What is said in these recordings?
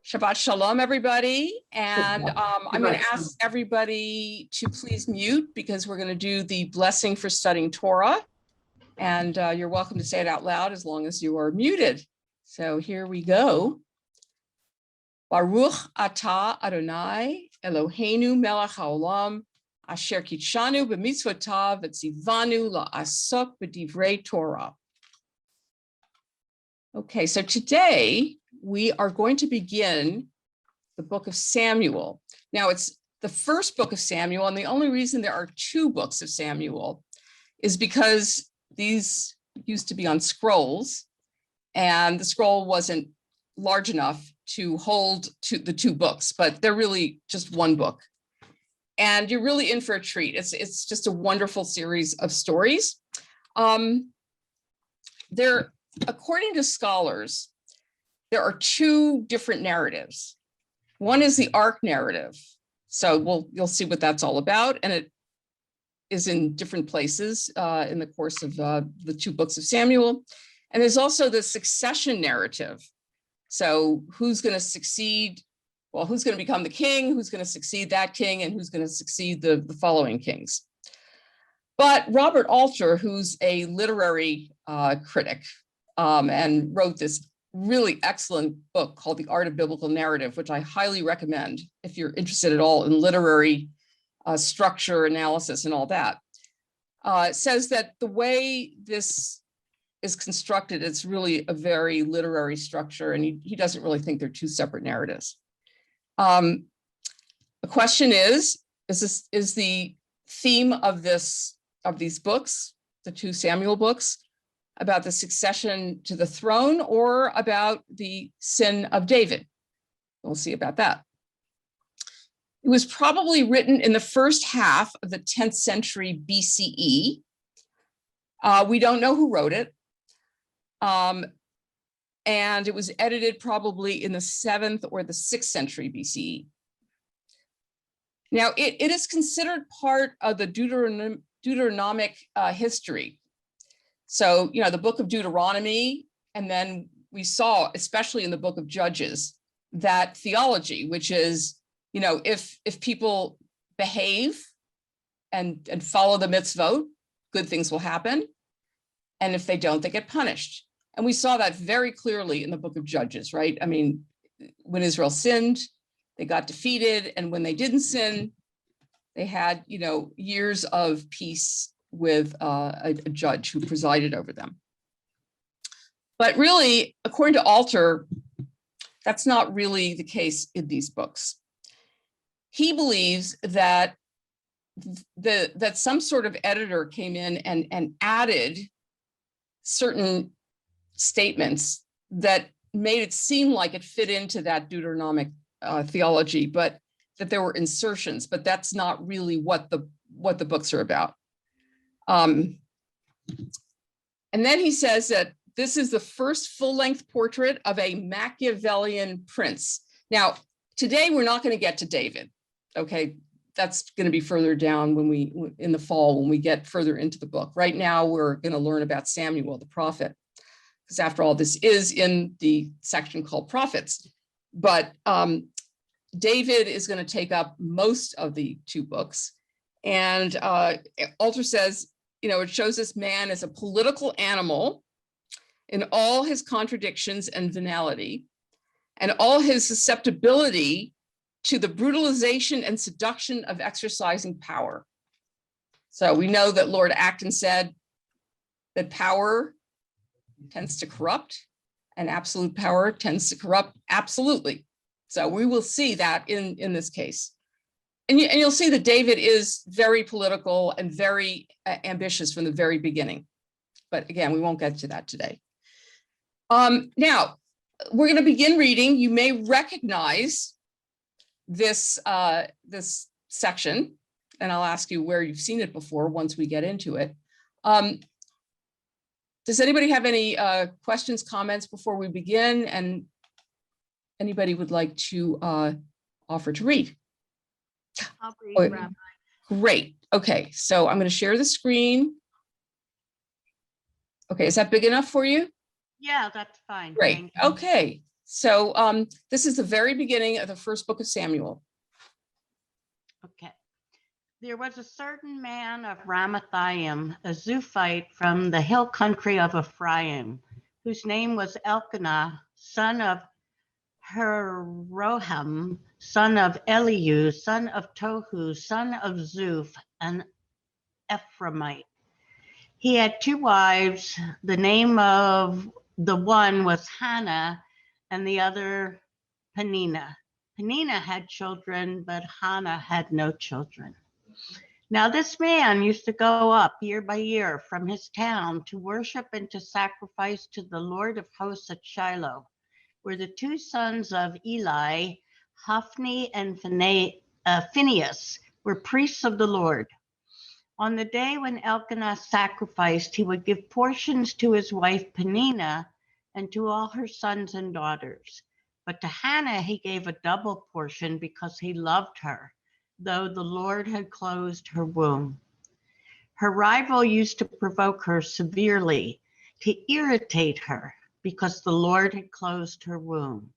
Shabbat Shalom, everybody. And I'm going to ask everybody to please mute because we're going to do the blessing for studying Torah. And you're welcome to say it out loud as long as you are muted. So here we go. Baruch atah Adonai Eloheinu melech haolam asher kitshanu b'mitzvotav v'tzivanu la'asok b'divrei Torah. Okay, so today we are going to begin the book of Samuel. Now it's the first book of Samuel, and the only reason there are two books of Samuel is because these used to be on scrolls, and the scroll wasn't large enough to hold the two books, but they're really just one book. And you're really in for a treat. It's just a wonderful series of stories. According to scholars, there are two different narratives. One is the ark narrative. So you'll see what that's all about. And it is in different places in the course of the two books of Samuel. And there's also the succession narrative. So who's going to succeed? Well, who's going to become the king? Who's going to succeed that king? And who's going to succeed the following kings? But Robert Alter, who's a literary critic and wrote this really excellent book called The Art of Biblical Narrative, which I highly recommend if you're interested at all in literary structure, analysis, and all that, says that the way this is constructed, it's really a very literary structure, and he doesn't really think they're two separate narratives. The question is the theme of these books, the two Samuel books, about the succession to the throne or about the sin of David? We'll see about that. It was probably written in the first half of the 10th century BCE. We don't know who wrote it. And it was edited probably in the 7th or the 6th century BCE. Now, it is considered part of the Deuteronomic history. So, the book of Deuteronomy, and then we saw, especially in the book of Judges, that theology, which is, if people behave and follow the mitzvot, good things will happen. And if they don't, they get punished. And we saw that very clearly in the book of Judges, right? I mean, when Israel sinned, they got defeated. And when they didn't sin, they had, years of peace with a judge who presided over them. But really, according to Alter, that's not really the case in these books. He believes that that some sort of editor came in and added certain statements that made it seem like it fit into that Deuteronomic theology, but that there were insertions, but that's not really what the books are about. And then he says that this is the first full-length portrait of a Machiavellian prince. Now, today we're not going to get to David. Okay, that's going to be further down in the fall when we get further into the book. Right now, we're going to learn about Samuel, the prophet, because after all, this is in the section called prophets. But David is going to take up most of the two books. And Alter says, it shows this man as a political animal in all his contradictions and venality, and all his susceptibility to the brutalization and seduction of exercising power. So we know that Lord Acton said that power tends to corrupt, and absolute power tends to corrupt absolutely. So we will see that in this case. And you'll see that David is very political and very ambitious from the very beginning. But again, we won't get to that today. Now, we're going to begin reading. You may recognize this section, and I'll ask you where you've seen it before once we get into it. Does anybody have any questions, comments before we begin? And anybody would like to offer to read? I'll read, Rabbi. Great. Okay, so I'm going to share the screen. Okay, is that big enough for you? Yeah, that's fine. Great. Okay, So this is the very beginning of the first book of Samuel. Okay. There was a certain man of Ramathaim, a Zuphite from the hill country of Ephraim, whose name was Elkanah, son of Jeroham, son of Eliu, son of Tohu, son of Zuph, an Ephraimite. He had 2 wives. The name of the one was Hannah and the other Peninnah. Peninnah had children, but Hannah had no children. Now this man used to go up year by year from his town to worship and to sacrifice to the Lord of hosts at Shiloh, where the 2 sons of Eli, Hophni and Phinehas, were priests of the Lord. On the day when Elkanah sacrificed, he would give portions to his wife Peninnah and to all her sons and daughters. But to Hannah he gave a double portion because he loved her, though the Lord had closed her womb. Her rival used to provoke her severely, to irritate her, because the Lord had closed her womb.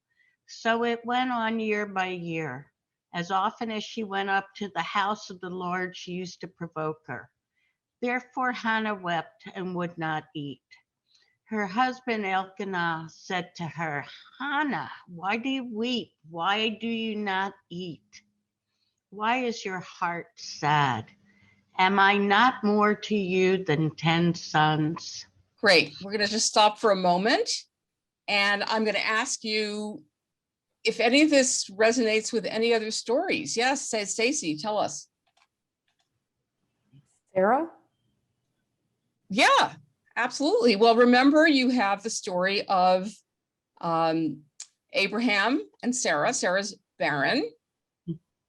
So it went on year by year. As often as she went up to the house of the Lord, she used to provoke her. Therefore Hannah wept and would not eat. Her husband Elkanah said to her, Hannah, why do you weep? Why do you not eat? Why is your heart sad? Am I not more to you than 10 sons? Great. We're going to just stop for a moment. And I'm going to ask you if any of this resonates with any other stories. Yes, say Stacy, tell us. Sarah? Yeah, absolutely. Well, remember you have the story of Abraham and Sarah. Sarah's barren,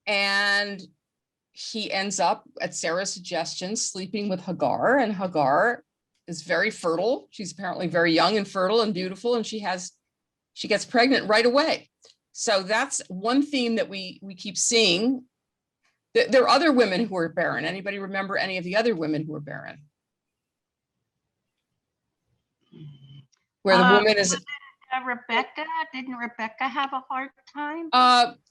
and he ends up, at Sarah's suggestion, sleeping with Hagar, and Hagar is very fertile. She's apparently very young and fertile and beautiful, and she gets pregnant right away. So that's one theme that we keep seeing. There are other women who are barren. Anybody remember any of the other women who are barren? Where the woman is. Rebecca, didn't Rebecca have a hard time?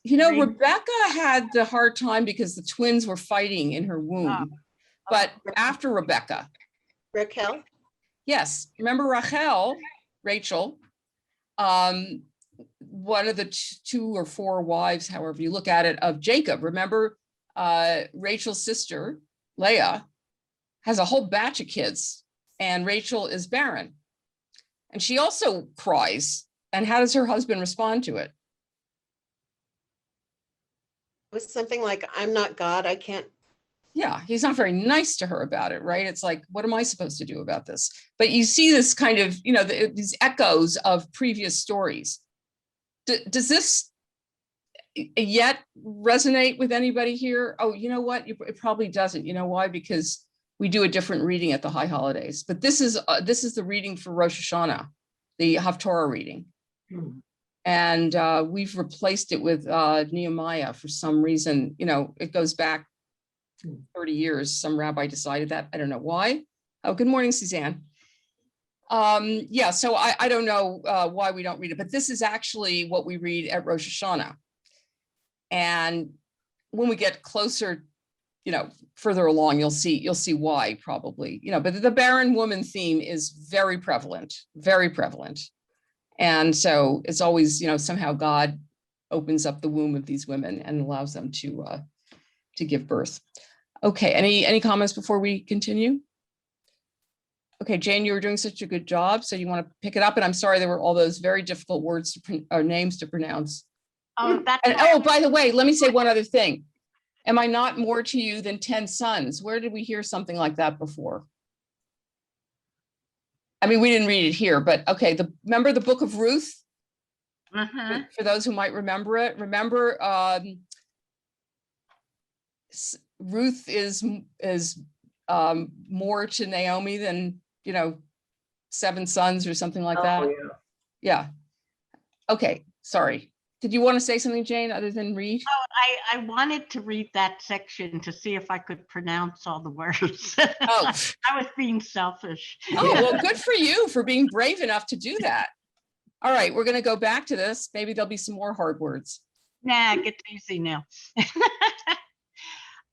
Rebecca had the hard time because the twins were fighting in her womb. But after Rebecca. Raquel? Yes, remember Rachel, one of the 2 or 4 wives, however you look at it, of Jacob. Remember Rachel's sister, Leah, has a whole batch of kids, and Rachel is barren. And she also cries. And how does her husband respond to it? It was something like, I'm not God, I can't. Yeah, he's not very nice to her about it, right? It's like, what am I supposed to do about this? But you see this kind of, these echoes of previous stories. Does this yet resonate with anybody here? Oh, you know what? It probably doesn't. You know why? Because we do a different reading at the high holidays. But this is the reading for Rosh Hashanah, the Haftorah reading. And we've replaced it with Nehemiah for some reason. It goes back 30 years. Some rabbi decided that. I don't know why. Oh, good morning, Suzanne. Yeah, so I don't know why we don't read it, but this is actually what we read at Rosh Hashanah. And when we get closer, further along, you'll see why probably, but the barren woman theme is very prevalent, very prevalent. And so it's always, somehow God opens up the womb of these women and allows them to give birth. Okay, any comments before we continue? Okay, Jane, you were doing such a good job, so you want to pick it up. And I'm sorry, there were all those very difficult words or names to pronounce. Oh, By the way, let me say one other thing. Am I not more to you than 10 sons? Where did we hear something like that before? I mean, we didn't read it here, but okay. Remember the book of Ruth? For those who might remember it, Ruth is more to Naomi than 7 sons or something like that. Yeah. Okay. Sorry. Did you want to say something, Jane, other than read? I wanted to read that section to see if I could pronounce all the words. Oh, I was being selfish. oh, well, good for you for being brave enough to do that. All right, we're going to go back to this. Maybe there'll be some more hard words. Nah, it gets easy now.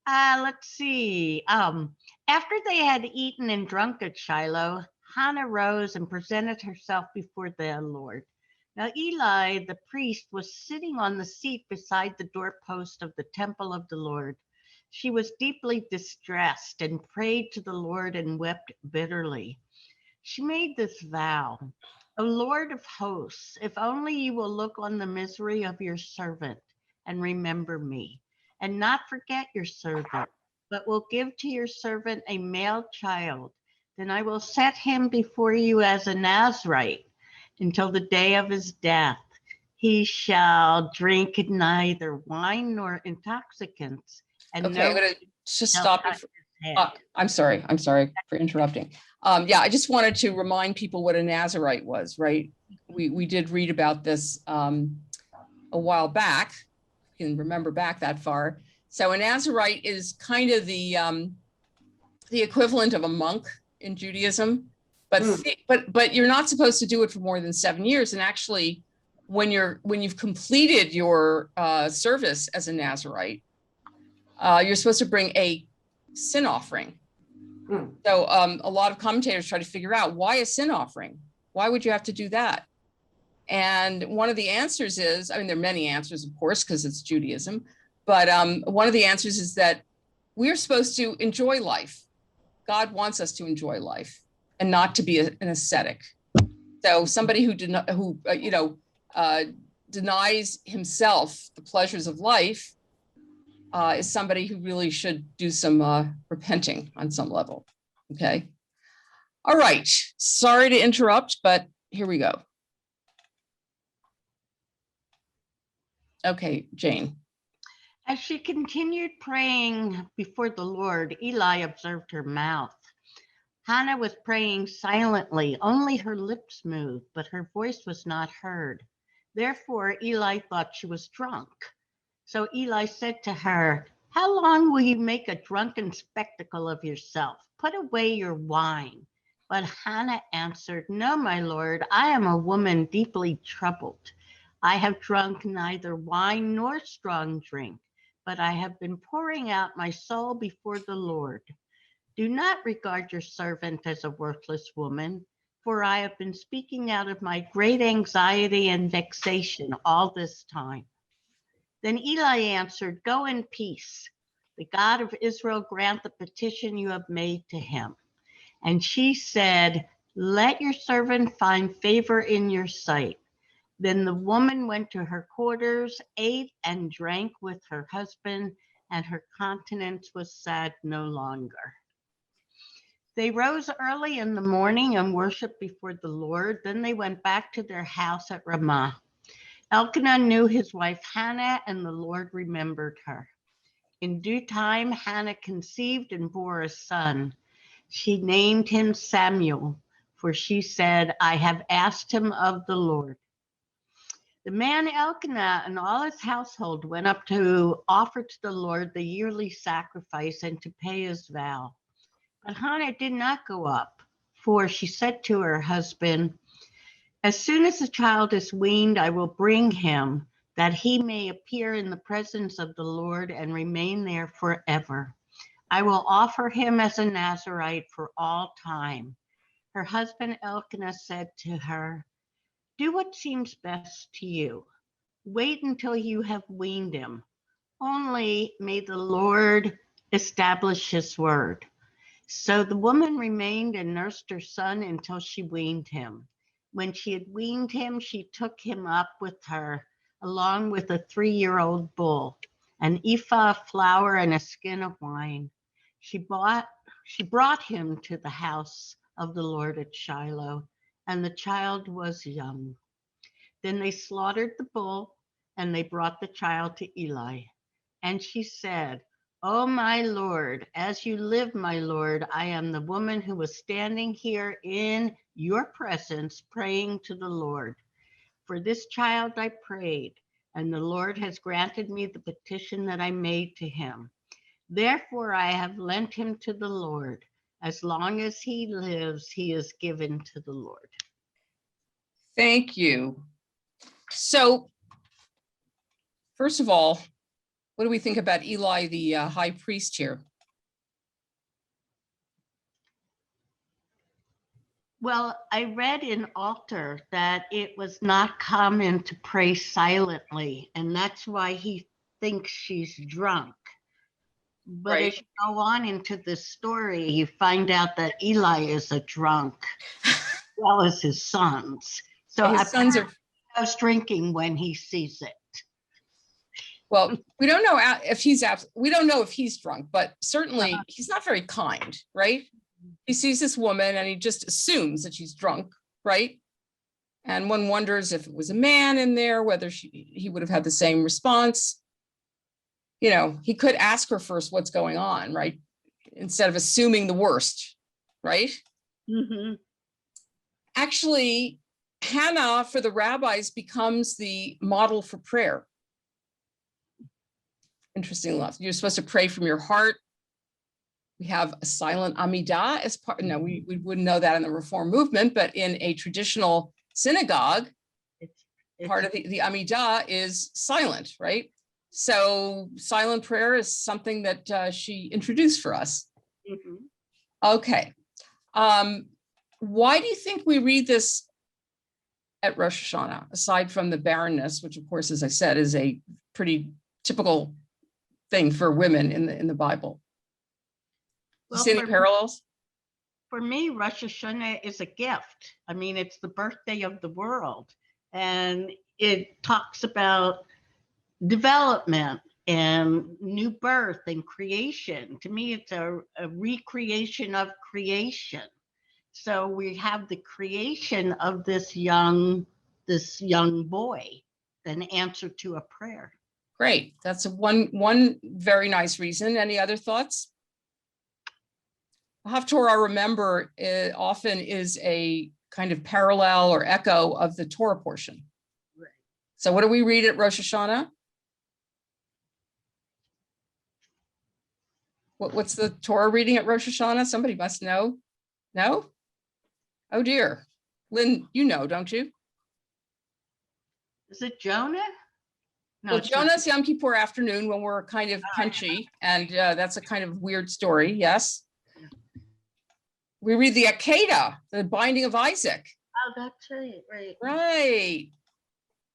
Let's see. After they had eaten and drunk at Shiloh, Hannah rose and presented herself before the Lord. Now Eli, the priest, was sitting on the seat beside the doorpost of the temple of the Lord. She was deeply distressed and prayed to the Lord and wept bitterly. She made this vow: O Lord of hosts, if only you will look on the misery of your servant and remember me, and not forget your servant, but will give to your servant a male child, then I will set him before you as a Nazarite until the day of his death. He shall drink neither wine nor intoxicants, and Okay, I'm no going to just shall stop. touch his head. I'm sorry for interrupting. Yeah, I just wanted to remind people what a Nazarite was, right? We did read about this a while back. You can remember back that far. So a Nazarite is kind of the equivalent of a monk in Judaism, but you're not supposed to do it for more than 7 years. And actually, when you've completed your service as a Nazarite, you're supposed to bring a sin offering. So a lot of commentators try to figure out, why a sin offering? Why would you have to do that? And one of the answers is, I mean, there are many answers, of course, because it's Judaism, but one of the answers is that we're supposed to enjoy life. God wants us to enjoy life and not to be an ascetic. So somebody who denies himself the pleasures of life is somebody who really should do some repenting on some level. Okay. All right. Sorry to interrupt, but here we go. Okay, Jane. As she continued praying before the Lord, Eli observed her mouth. Hannah was praying silently, only her lips moved, but her voice was not heard. Therefore, Eli thought she was drunk. So Eli said to her, "How long will you make a drunken spectacle of yourself? Put away your wine." But Hannah answered, "No, my Lord, I am a woman deeply troubled. I have drunk neither wine nor strong drink, but I have been pouring out my soul before the Lord. Do not regard your servant as a worthless woman, for I have been speaking out of my great anxiety and vexation all this time." Then Eli answered, "Go in peace. The God of Israel grant the petition you have made to him." And she said, "Let your servant find favor in your sight." Then the woman went to her quarters, ate and drank with her husband, and her countenance was sad no longer. They rose early in the morning and worshiped before the Lord. Then they went back to their house at Ramah. Elkanah knew his wife Hannah, and the Lord remembered her. In due time, Hannah conceived and bore a son. She named him Samuel, for she said, "I have asked him of the Lord." The man Elkanah and all his household went up to offer to the Lord the yearly sacrifice and to pay his vow. But Hannah did not go up, for she said to her husband, "As soon as the child is weaned, I will bring him, that he may appear in the presence of the Lord and remain there forever. I will offer him as a Nazarite for all time." Her husband Elkanah said to her, "Do what seems best to you. Wait until you have weaned him. Only may the Lord establish his word." So the woman remained and nursed her son until she weaned him. When she had weaned him, she took him up with her, along with a 3-year-old bull, an ephah of flour, and a skin of wine. She brought him to the house of the Lord at Shiloh, and the child was young. Then they slaughtered the bull, and they brought the child to Eli. And she said, "Oh, my Lord, as you live, my Lord, I am the woman who was standing here in your presence praying to the Lord. For this child I prayed, and the Lord has granted me the petition that I made to him. Therefore I have lent him to the Lord. As long as he lives, he is given to the Lord." Thank you. So, first of all, what do we think about Eli, the high priest here? Well, I read in Altar that it was not common to pray silently, and that's why he thinks she's drunk. But Right. as you go on into this story, you find out that Eli is a drunk, as well as his sons. So His sons are, I was drinking when he sees it. well, we don't know if we don't know if he's drunk, but certainly he's not very kind, right? He sees this woman and he just assumes that she's drunk, right? And one wonders if it was a man in there, whether he would have had the same response. You know, he could ask her first what's going on, right? Instead of assuming the worst, right? Mm-hmm. Actually, Hannah for the rabbis becomes the model for prayer. Interesting enough, you're supposed to pray from your heart. We have a silent Amidah as part. No, we wouldn't know that in the Reform movement, but in a traditional synagogue, part of the Amidah is silent, right? So silent prayer is something that she introduced for us. Mm-hmm. Okay. Why do you think we read this at Rosh Hashanah, aside from the barrenness, which of course, as I said, is a pretty typical thing for women in the Bible? Well, See any parallels? For me, Rosh Hashanah is a gift. I mean, it's the birthday of the world, and it talks about development and new birth and creation. To me, it's a recreation of creation. So we have the creation of this young boy, an answer to a prayer. Great. That's one very nice reason. Any other thoughts? Haftorah, remember, often is a kind of parallel or echo of the Torah portion. Right. So what do we read at Rosh Hashanah? What's the Torah reading at Rosh Hashanah? Somebody must know. No? Oh dear. Lynn, you know, don't you? Is it Jonah? No, Well, it's not. Jonah's Yom Kippur afternoon when we're kind of punchy, and that's a kind of weird story, yes? We read the Akedah, the binding of Isaac. Oh, that's right. Right.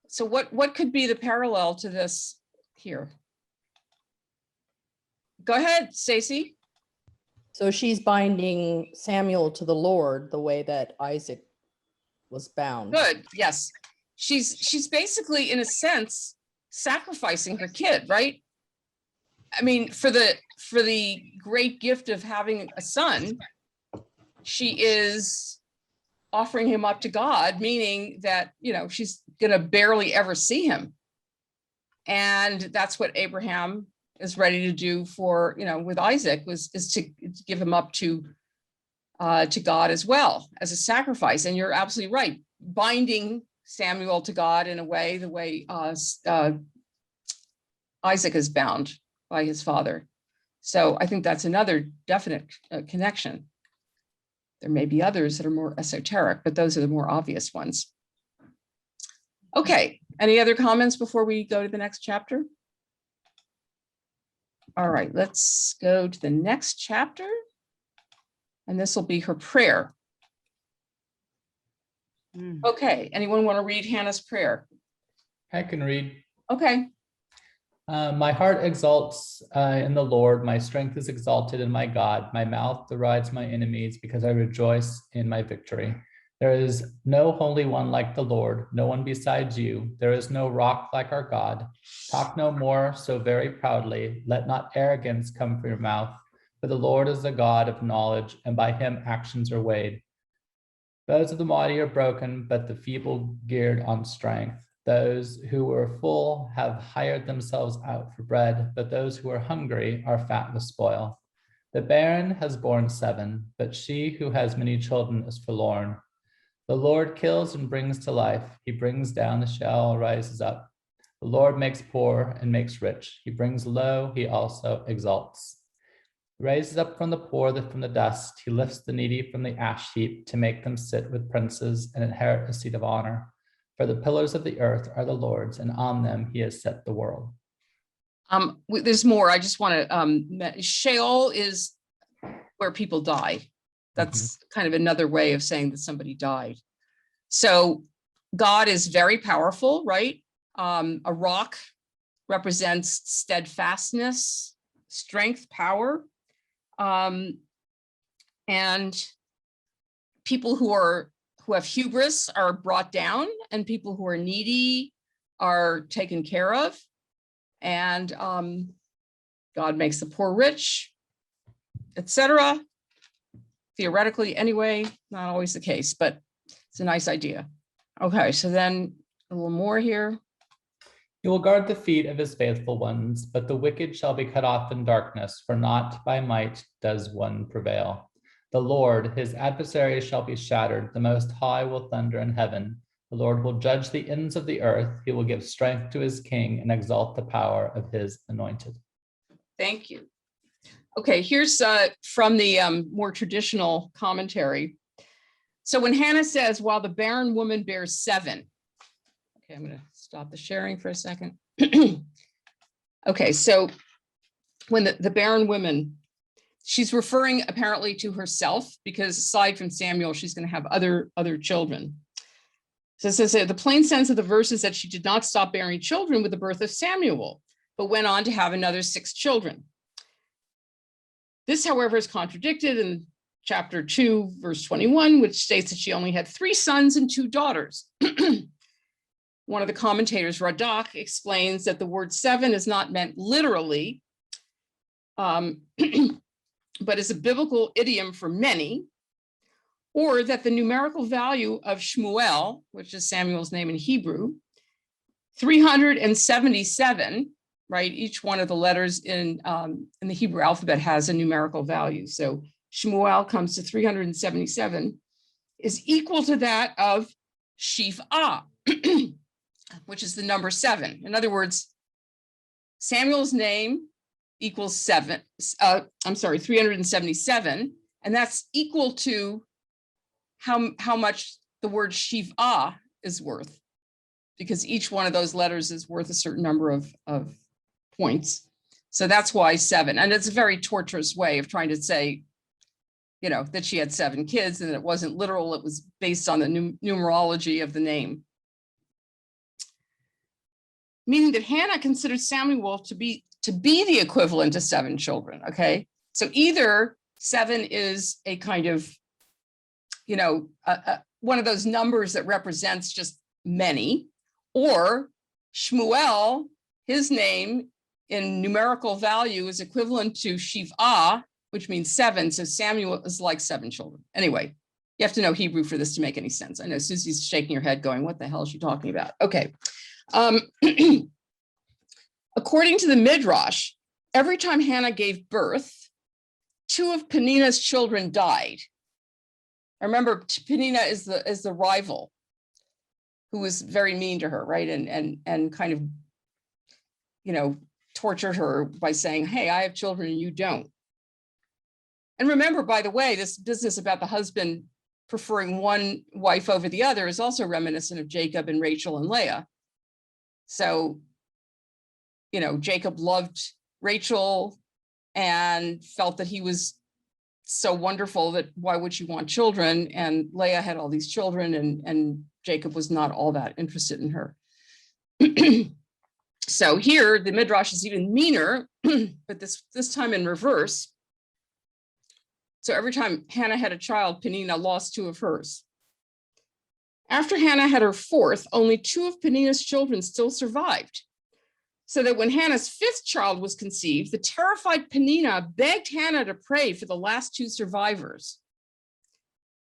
So what could be the parallel to this here? Go ahead, Stacy. So she's binding Samuel to the Lord the way that Isaac was bound. Good. Yes. She's basically, in a sense, sacrificing her kid, right? I mean, for the great gift of having a son, she is offering him up to God, meaning that, you know, she's going to barely ever see him. And that's what Abraham is ready to do for, you know, with Isaac is to give him up to God as well as a sacrifice. And you're absolutely right. Binding Samuel to God in a way, the way Isaac is bound by his father. So I think that's another definite connection. There may be others that are more esoteric, but those are the more obvious ones. Okay, any other comments before we go to the next chapter? All right, let's go to the next chapter. And this will be her prayer. Okay, anyone want to read Hannah's prayer? I can read. Okay. My heart exalts in the Lord. My strength is exalted in my God. My mouth derides my enemies because I rejoice in my victory. There is no holy one like the Lord, no one besides you. There is no rock like our God. Talk no more so very proudly. Let not arrogance come from your mouth. For the Lord is the God of knowledge, and by him actions are weighed. Those of the mighty are broken, but the feeble geared on strength. Those who were full have hired themselves out for bread, but those who are hungry are fat with spoil. The barren has borne 7, but she who has many children is forlorn. The Lord kills and brings to life. He brings down the shell, rises up. The Lord makes poor and makes rich. He brings low, he also exalts. He raises up from the poor from the dust. He lifts the needy from the ash heap to make them sit with princes and inherit a seat of honor. For the pillars of the earth are the Lord's, and on them he has set the world. There's more. I just want to, Sheol is where people die. That's kind of another way of saying that somebody died. So God is very powerful, right? A rock represents steadfastness, strength, power. And people who have hubris are brought down, and people who are needy are taken care of. And God makes the poor rich, etc. Theoretically, anyway, not always the case, but it's a nice idea. Okay, so then a little more here. He will guard the feet of his faithful ones, but the wicked shall be cut off in darkness, for not by might does one prevail. The Lord, his adversaries shall be shattered. The Most High will thunder in heaven. The Lord will judge the ends of the earth. He will give strength to his king and exalt the power of his anointed. Thank you. Okay, here's from the more traditional commentary. So when Hannah says, while the barren woman bears 7, okay, I'm going to stop the sharing for a second. Okay, so when the barren woman, she's referring apparently to herself, because aside from Samuel, she's going to have other children. So it says the plain sense of the verse is that she did not stop bearing children with the birth of Samuel, but went on to have another 6 children. This, however, is contradicted in chapter 2, verse 21, which states that she only had 3 sons and 2 daughters. One of the commentators, Radak, explains that the word 7 is not meant literally, but is a biblical idiom for many, or that the numerical value of Shmuel, which is Samuel's name in Hebrew, 377, right? Each one of the letters in the Hebrew alphabet has a numerical value. So Shmuel comes to 377, is equal to that of Shiv'ah, which is the number 7. In other words, Samuel's name equals 377, and that's equal to how much the word Shiv'ah is worth, because each one of those letters is worth a certain number of points. So that's why 7, and it's a very torturous way of trying to say, you know, that she had 7 kids, and it wasn't literal, it was based on the numerology of the name. Meaning that Hannah considered Samuel to be the equivalent to 7 children, okay? So either 7 is a kind of, you know, one of those numbers that represents just many, or Shmuel, his name in numerical value is equivalent to Shiv'ah, which means 7, so Samuel is like 7 children. Anyway, you have to know Hebrew for this to make any sense. I know Susie's shaking her head going, what the hell is she talking about? Okay. According to the Midrash, every time Hannah gave birth, 2 of Peninnah's children died. I remember Peninnah is the rival who was very mean to her, right? And kind of, you know, tortured her by saying, hey, I have children and you don't. And remember, by the way, this business about the husband preferring one wife over the other is also reminiscent of Jacob and Rachel and Leah. So, you know, Jacob loved Rachel and felt that he was so wonderful that why would she want children? And Leah had all these children, and Jacob was not all that interested in her. So here, the Midrash is even meaner, but this time in reverse. So every time Hannah had a child, Peninnah lost 2 of hers. After Hannah had her 4th, only 2 of Peninnah's children still survived. So that when Hannah's 5th child was conceived, the terrified Peninnah begged Hannah to pray for the last 2 survivors.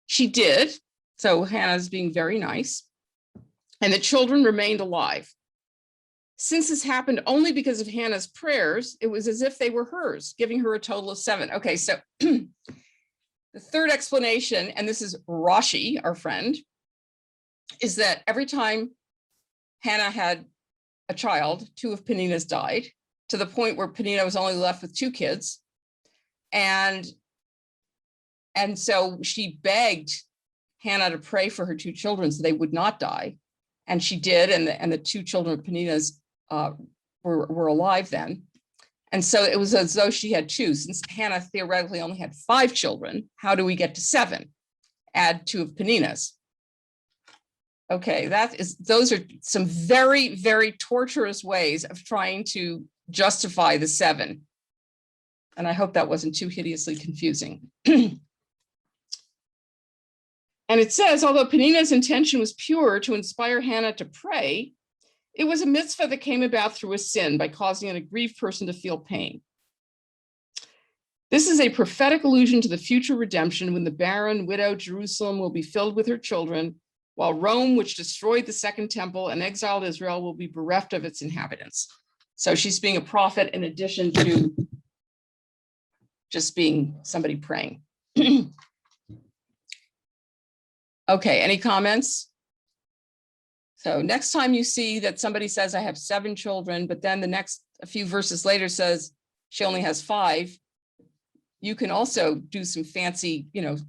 She did, so Hannah's being very nice, and the children remained alive. Since this happened only because of Hannah's prayers, it was as if they were hers, giving her a total of 7. Okay, so the third explanation, and this is Rashi, our friend, is that every time Hannah had a child, 2 of Peninnah's died, to the point where Peninnah was only left with 2 kids. And so she begged Hannah to pray for her two children so they would not die. And she did, and the two children of Peninnah's were alive then. And so it was as though she had two. Since Hannah theoretically only had 5 children, how do we get to 7? Add 2 of Peninnah's. Okay, those are some very, very torturous ways of trying to justify the 7. And I hope that wasn't too hideously confusing. And it says, although Peninnah's intention was pure to inspire Hannah to pray, it was a mitzvah that came about through a sin by causing an aggrieved person to feel pain. This is a prophetic allusion to the future redemption when the barren, widowed Jerusalem will be filled with her children, while Rome, which destroyed the Second Temple and exiled Israel, will be bereft of its inhabitants. So she's being a prophet in addition to just being somebody praying. Okay, any comments? So next time you see that somebody says, I have 7 children, but then a few verses later says she only has 5, you can also do some fancy,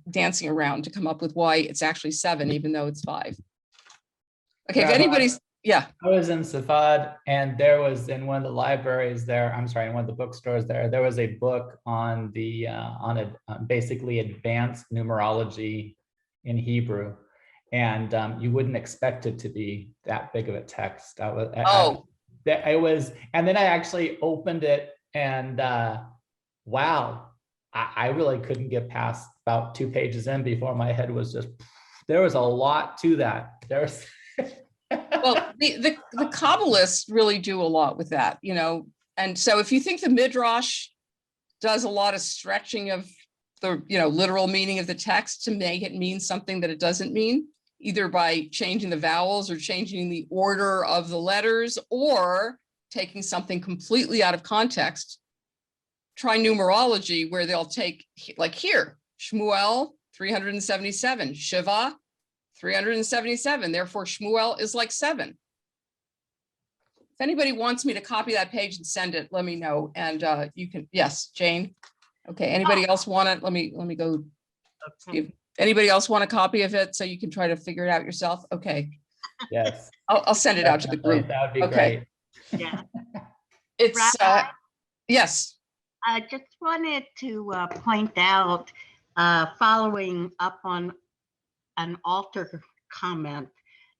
dancing around to come up with why it's actually 7, even though it's 5. Okay, if anybody's, yeah. I was in Safad, and there was in one of the libraries there, I'm sorry, in one of the bookstores there was a book on the basically advanced numerology in Hebrew. And you wouldn't expect it to be that big of a text. It was, and then I actually opened it, and wow, I really couldn't get past about 2 pages in before my head was just, there was a lot to that. There's well, the Kabbalists really do a lot with that, and so if you think the Midrash does a lot of stretching of the literal meaning of the text to make it mean something that it doesn't mean, either by changing the vowels or changing the order of the letters or taking something completely out of context, try numerology, where they'll take, like here, Shmuel 377, Shiva 377, therefore Shmuel is like 7. If anybody wants me to copy that page and send it, let me know. And you can, yes, Jane. Okay, anybody else want it? Let me go. See if anybody else want a copy of it so you can try to figure it out yourself? Okay. yes. I'll send it out to the group. That would be Okay. great. Yeah. It's yes. I just wanted to point out, following up on an altar comment,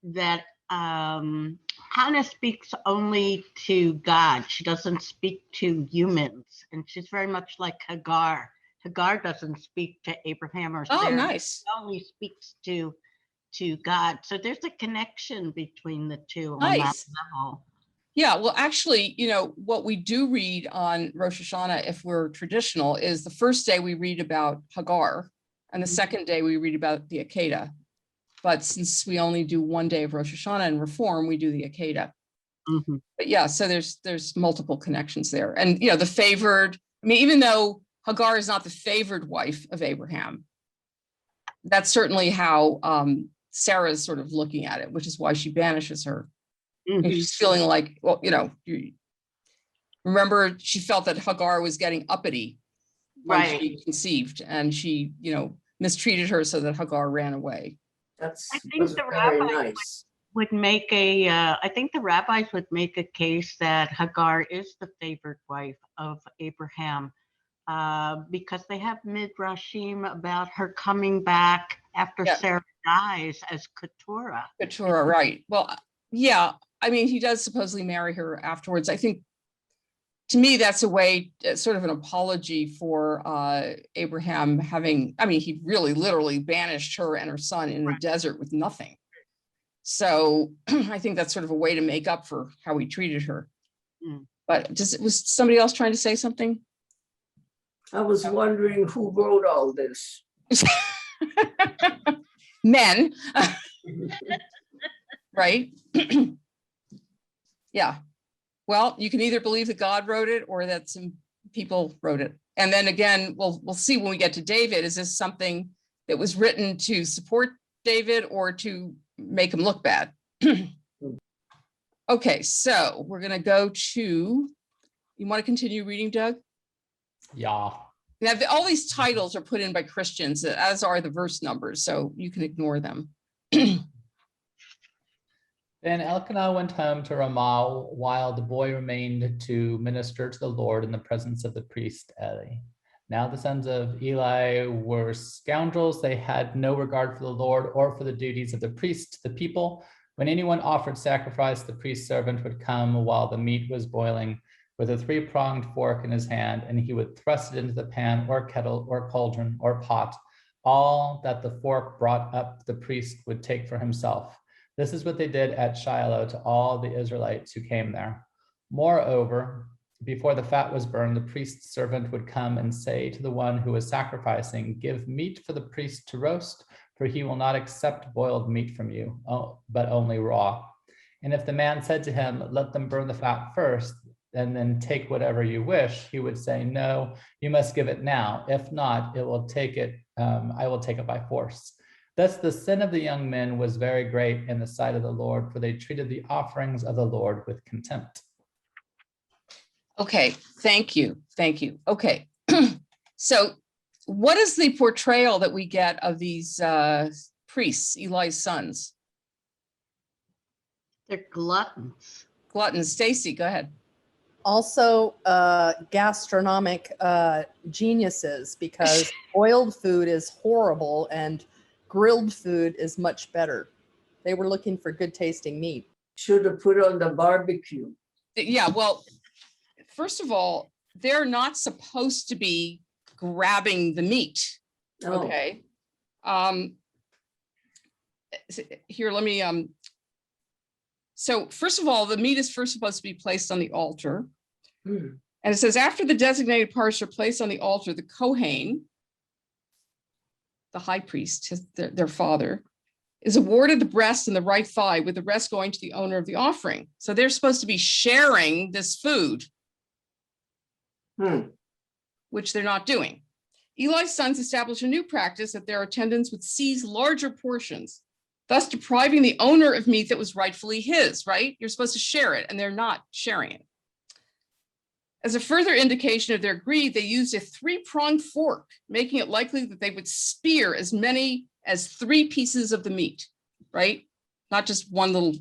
that Hannah speaks only to God. She doesn't speak to humans, and she's very much like Hagar. Hagar doesn't speak to Abraham or Sarah. Oh, nice. She only speaks to God. So there's a connection between the two on Nice. that level. Yeah, well, actually, what we do read on Rosh Hashanah, if we're traditional, is the first day we read about Hagar, and the second day we read about the Akedah. But since we only do one day of Rosh Hashanah and Reform, we do the Akedah. Mm-hmm. But yeah, so there's multiple connections there. And, the favored, even though Hagar is not the favored wife of Abraham, that's certainly how Sarah's sort of looking at it, which is why she banishes her. Mm-hmm. And she's feeling like, well, remember, she felt that Hagar was getting uppity when Right. she conceived, and she, mistreated her so that Hagar ran away. I think the very rabbis nice. would make I think the rabbis would make a case that Hagar is the favored wife of Abraham, because they have midrashim about her coming back after Yeah. Sarah dies as Keturah. Keturah, right. Well, yeah, he does supposedly marry her afterwards. I think, to me, that's a way, sort of an apology for Abraham having, he really literally banished her and her son in the desert with nothing. So I think that's sort of a way to make up for how he treated her. Mm. But was somebody else trying to say something? I was wondering who wrote all this. Men. Right? Yeah. Well, you can either believe that God wrote it or that some people wrote it. And then again, we'll see when we get to David, is this something that was written to support David or to make him look bad? Okay, so we're going to go to, you want to continue reading, Doug? Yeah. Now, all these titles are put in by Christians, as are the verse numbers, so you can ignore them. Then Elkanah went home to Ramah while the boy remained to minister to the Lord in the presence of the priest Eli. Now the sons of Eli were scoundrels. They had no regard for the Lord or for the duties of the priest to the people. When anyone offered sacrifice, the priest's servant would come while the meat was boiling with a three-pronged fork in his hand, and he would thrust it into the pan or kettle or cauldron or pot. All that the fork brought up, the priest would take for himself. This is what they did at Shiloh to all the Israelites who came there. Moreover, before the fat was burned, the priest's servant would come and say to the one who was sacrificing, "Give meat for the priest to roast, for he will not accept boiled meat from you, but only raw." And if the man said to him, "Let them burn the fat first, and then take whatever you wish," he would say, "No, you must give it now. If not, I will take it by force." Thus the sin of the young men was very great in the sight of the Lord, for they treated the offerings of the Lord with contempt. Okay, thank you. Okay, so what is the portrayal that we get of these priests, Eli's sons? They're gluttons. Gluttons. Stacy, go ahead. Also, gastronomic geniuses, because boiled food is horrible and grilled food is much better. They were looking for good tasting meat. Should have put on the barbecue. Yeah, well, first of all, they're not supposed to be grabbing the meat. Oh, Okay. Here, let me, so first of all, the meat is first supposed to be placed on the altar. hmm. And it says, after the designated parts are placed on the altar, the Kohen, the high priest, their father, is awarded the breast and the right thigh, with the rest going to the owner of the offering. So they're supposed to be sharing this food, which they're not doing. Eli's sons established a new practice that their attendants would seize larger portions, thus depriving the owner of meat that was rightfully his, right? You're supposed to share it, and they're not sharing it. As a further indication of their greed, they used a three-pronged fork, making it likely that they would spear as many as 3 pieces of the meat, right? Not just one little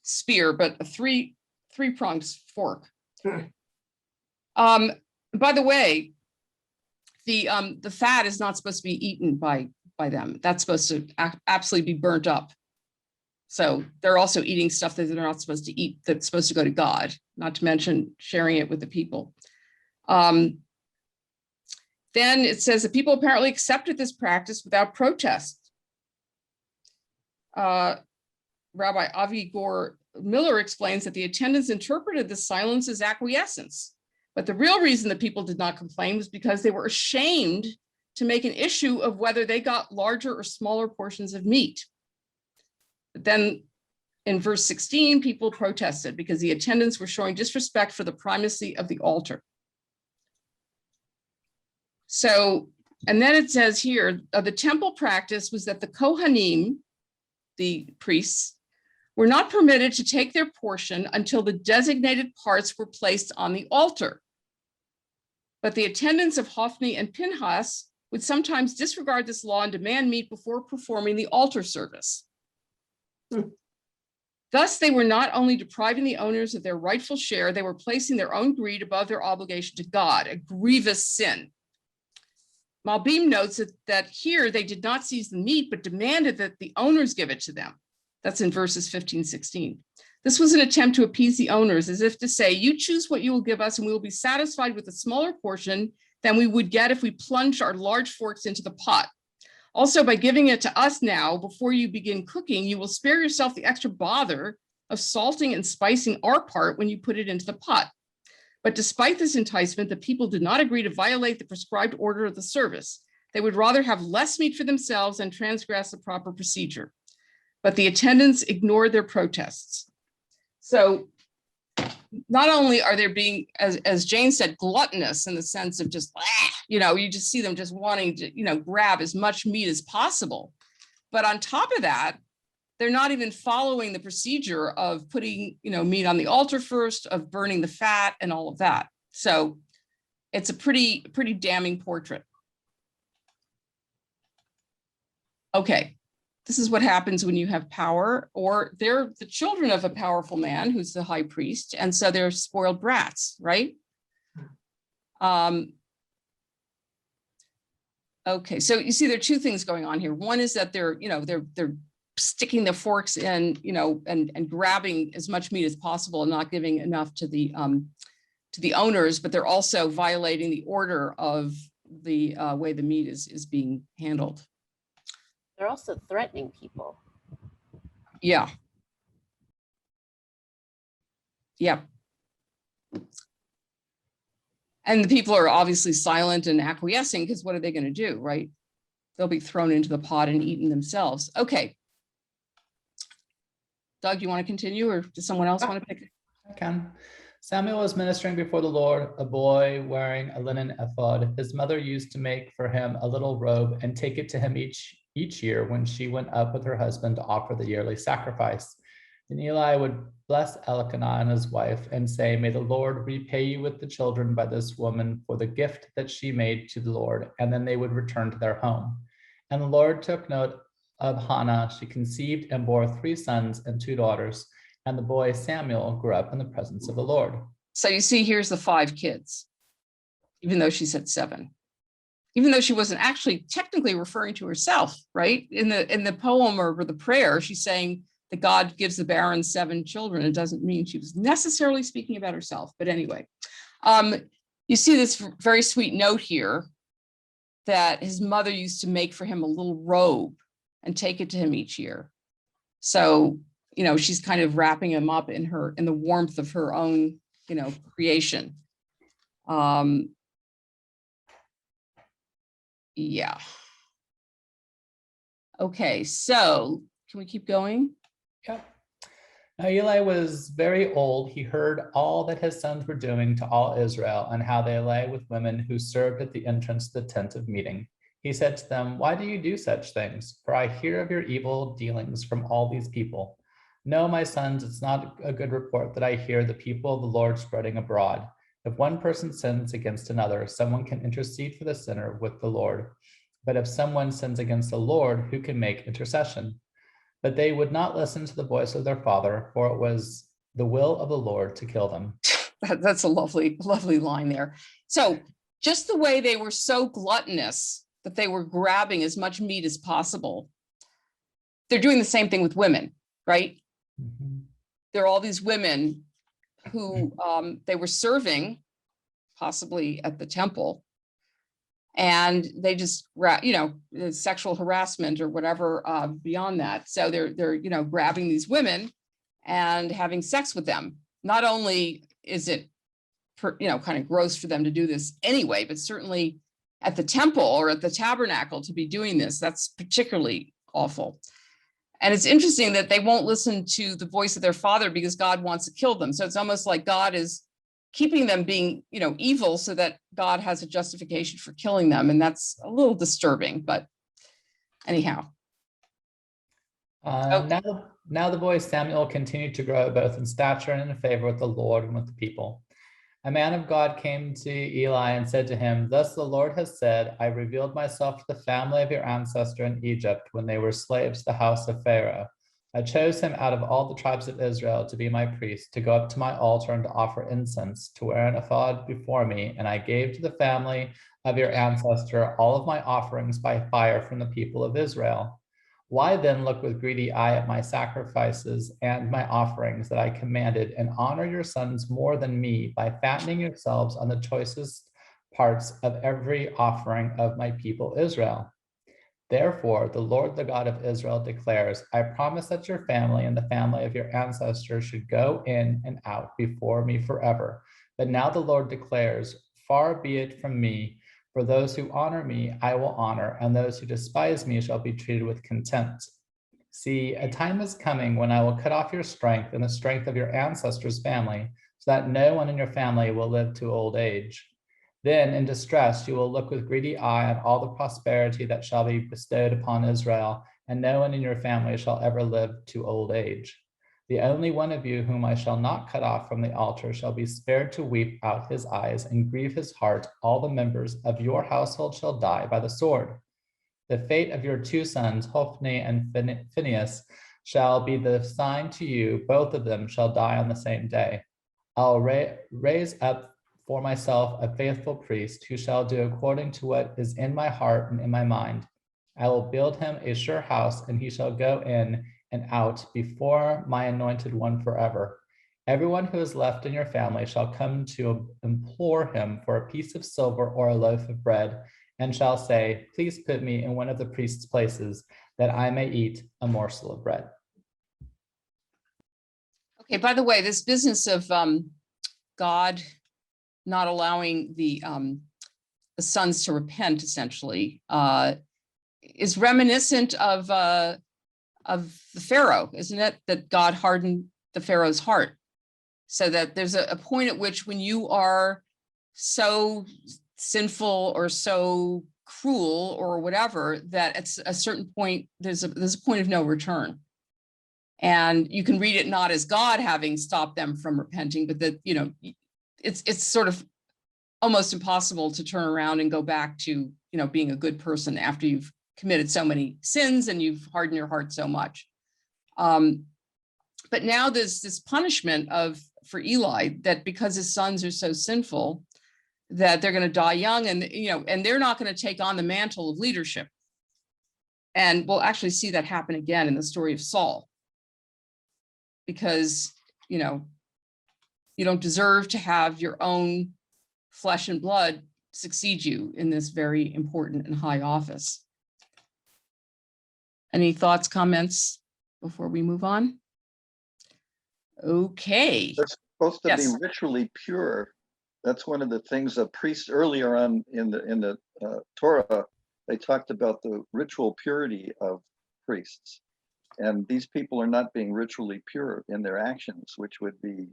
spear, but a three-pronged fork. By the way, the fat is not supposed to be eaten by them. That's supposed to absolutely be burnt up. So they're also eating stuff that they're not supposed to eat, that's supposed to go to God, not to mention sharing it with the people. Then it says that people apparently accepted this practice without protest. Rabbi Avi Gor Miller explains that the attendants interpreted this silence as acquiescence. But the real reason that people did not complain was because they were ashamed to make an issue of whether they got larger or smaller portions of meat. But then in verse 16, people protested because the attendants were showing disrespect for the primacy of the altar. So, and then it says here, the temple practice was that the Kohanim, the priests, were not permitted to take their portion until the designated parts were placed on the altar. But the attendants of Hophni and Pinhas would sometimes disregard this law and demand meat before performing the altar service. Thus, they were not only depriving the owners of their rightful share, they were placing their own greed above their obligation to God, a grievous sin. Malbim notes that here they did not seize the meat, but demanded that the owners give it to them. That's in verses 15, 16. This was an attempt to appease the owners, as if to say, you choose what you will give us, and we will be satisfied with a smaller portion than we would get if we plunged our large forks into the pot. Also, by giving it to us now, before you begin cooking, you will spare yourself the extra bother of salting and spicing our part when you put it into the pot. But despite this enticement, the people did not agree to violate the prescribed order of the service. They would rather have less meat for themselves than transgress the proper procedure. But the attendants ignored their protests. So not only are they being, as Jane said, gluttonous in the sense of just, you just see them just wanting to, grab as much meat as possible. But on top of that, they're not even following the procedure of putting, meat on the altar first, of burning the fat and all of that. So It's a pretty damning portrait. Okay, this is what happens when you have power, or they're the children of a powerful man who's the high priest, and so they're spoiled brats, right? Okay, so you see there are two things going on here. One is that they're sticking the forks in, and grabbing as much meat as possible and not giving enough to the owners, but they're also violating the order of the way the meat is being handled. They're also threatening people. Yeah. Yeah. And the people are obviously silent and acquiescing because what are they going to do, right? They'll be thrown into the pot and eaten themselves. Okay. Doug, you want to continue, or does someone else want to pick? I can. Samuel was ministering before the Lord, a boy wearing a linen ephod. His mother used to make for him a little robe and take it to him each year when she went up with her husband to offer the yearly sacrifice. Then Eli would bless Elkanah and his wife and say, "May the Lord repay you with the children by this woman for the gift that she made to the Lord." And then they would return to their home. And the Lord took note of Hannah. She conceived and bore 3 sons and 2 daughters. And the boy Samuel grew up in the presence of the Lord. So you see, here's the 5 kids, even though she said 7, even though she wasn't actually technically referring to herself, right? In the poem or the prayer, she's saying that God gives the barren 7 children. It doesn't mean she was necessarily speaking about herself. But anyway, you see this very sweet note here that his mother used to make for him a little robe and take it to him each year. So, she's kind of wrapping him up in the warmth of her own, creation. Yeah. Okay, so can we keep going? Yeah. Now Eli was very old. He heard all that his sons were doing to all Israel and how they lay with women who served at the entrance to the tent of meeting. He said to them, "Why do you do such things? For I hear of your evil dealings from all these people. No, my sons, it's not a good report that I hear the people of the Lord spreading abroad. If one person sins against another, someone can intercede for the sinner with the Lord. But if someone sins against the Lord, who can make intercession?" But they would not listen to the voice of their father, for it was the will of the Lord to kill them. That's a lovely, lovely line there. So just the way they were so gluttonous that they were grabbing as much meat as possible, they're doing the same thing with women, right? Mm-hmm. There are all these women who they were serving, possibly at the temple, and they just, sexual harassment or whatever beyond that. So they're grabbing these women and having sex with them. Not only is it, kind of gross for them to do this anyway, but certainly at the temple or at the tabernacle to be doing this, that's particularly awful. And it's interesting that they won't listen to the voice of their father because God wants to kill them. So it's almost like God is keeping them being, evil so that God has a justification for killing them. And that's a little disturbing, but anyhow. Now the boy Samuel continued to grow both in stature and in favor with the Lord and with the people. A man of God came to Eli and said to him, "Thus the Lord has said, I revealed myself to the family of your ancestor in Egypt when they were slaves to the house of Pharaoh. I chose him out of all the tribes of Israel to be my priest, to go up to my altar and to offer incense, to wear an ephod before me, and I gave to the family of your ancestor all of my offerings by fire from the people of Israel. Why then look with greedy eye at my sacrifices and my offerings that I commanded, and honor your sons more than me by fattening yourselves on the choicest parts of every offering of my people Israel? Therefore, the Lord, the God of Israel, declares, I promise that your family and the family of your ancestors should go in and out before me forever. But now the Lord declares, far be it from me. For those who honor me, I will honor, and those who despise me shall be treated with contempt. See, a time is coming when I will cut off your strength and the strength of your ancestors' family, so that no one in your family will live to old age. Then in distress, you will look with greedy eye on all the prosperity that shall be bestowed upon Israel, and no one in your family shall ever live to old age. The only one of you whom I shall not cut off from the altar shall be spared to weep out his eyes and grieve his heart. All the members of your household shall die by the sword. The fate of your two sons, Hophni and Phinehas, shall be the sign to you. Both of them shall die on the same day. I'll raise up for myself a faithful priest who shall do according to what is in my heart and in my mind. I will build him a sure house, and he shall go in and out before my anointed one forever. Everyone who is left in your family shall come to implore him for a piece of silver or a loaf of bread, and shall say, please put me in one of the priest's places, that I may eat a morsel of bread. Okay, by the way, this business of God not allowing the sons to repent, essentially, is reminiscent of the Pharaoh, isn't it? That God hardened the Pharaoh's heart, so that there's a point at which, when you are so sinful or so cruel or whatever, that at a certain point there's a point of no return. And you can read it not as God having stopped them from repenting, but that, you know, it's sort of almost impossible to turn around and go back to, you know, being a good person after you've committed so many sins and you've hardened your heart so much. But now there's this punishment for Eli, that because his sons are so sinful, that they're going to die young, and, you know, and they're not going to take on the mantle of leadership. And we'll actually see that happen again in the story of Saul, because, you know, you don't deserve to have your own flesh and blood succeed you in this very important and high office. Any thoughts, comments before we move on? Okay. They're supposed to Yes. be ritually pure. That's one of the things a priest earlier on in the Torah, they talked about the ritual purity of priests. And these people are not being ritually pure in their actions, which would be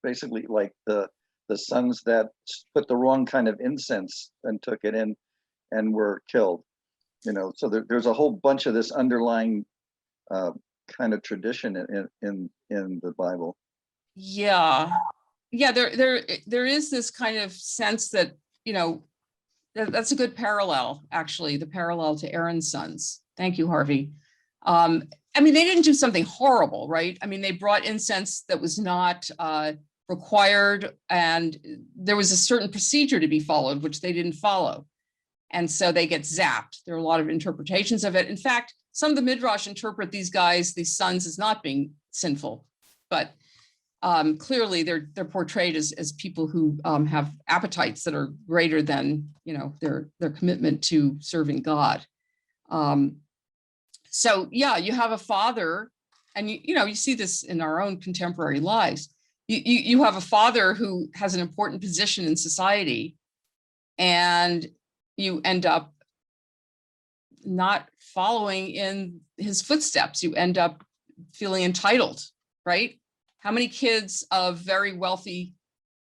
basically like the sons that put the wrong kind of incense and took it in and were killed. You know, so there's a whole bunch of this underlying kind of tradition in the Bible. Yeah. There is this kind of sense that, you know, that's a good parallel, actually, the parallel to Aaron's sons. Thank you, Harvey. I mean, they didn't do something horrible, right? I mean, they brought incense that was not required, and there was a certain procedure to be followed, which they didn't follow. And so they get zapped. There are a lot of interpretations of it. In fact, some of the Midrash interpret these sons, as not being sinful, but clearly they're portrayed as people who have appetites that are greater than, you know, their commitment to serving God. So yeah, you have a father, and you know, you see this in our own contemporary lives. You have a father who has an important position in society, and you end up not following in his footsteps. You end up feeling entitled, right? How many kids of very wealthy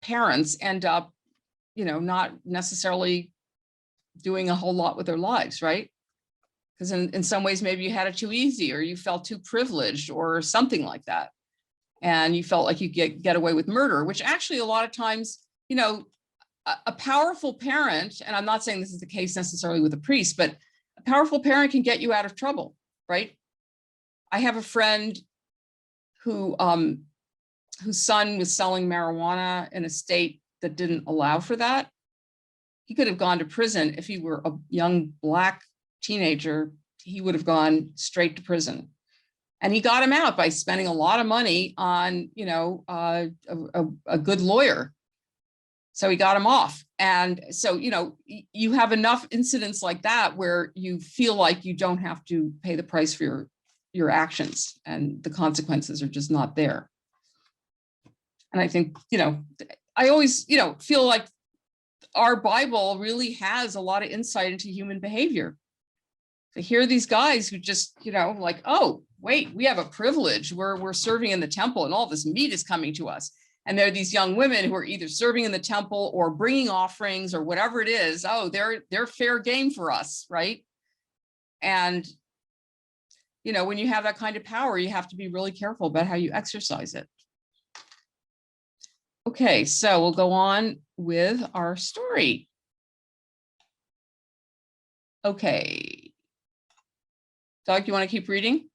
parents end up, you know, not necessarily doing a whole lot with their lives, right? Because in some ways, maybe you had it too easy, or you felt too privileged, or something like that. And you felt like you get away with murder, which actually a lot of times, you know, a powerful parent, and I'm not saying this is the case necessarily with a priest, but a powerful parent can get you out of trouble, right? I have a friend who whose son was selling marijuana in a state that didn't allow for that. He could have gone to prison. If he were a young Black teenager, he would have gone straight to prison. And he got him out by spending a lot of money on, you know, a good lawyer. So he got him off. And so, you know, you have enough incidents like that where you feel like you don't have to pay the price for your actions, and the consequences are just not there. And I think, you know, I always, you know, feel like our Bible really has a lot of insight into human behavior. To hear these guys who just, you know, like, oh, wait, we have a privilege. We're serving in the temple, and all this meat is coming to us. And there are these young women who are either serving in the temple or bringing offerings or whatever it is. Oh, they're fair game for us, right? And, you know, when you have that kind of power, you have to be really careful about how you exercise it. Okay, so we'll go on with our story. Okay. Doug, you want to keep reading?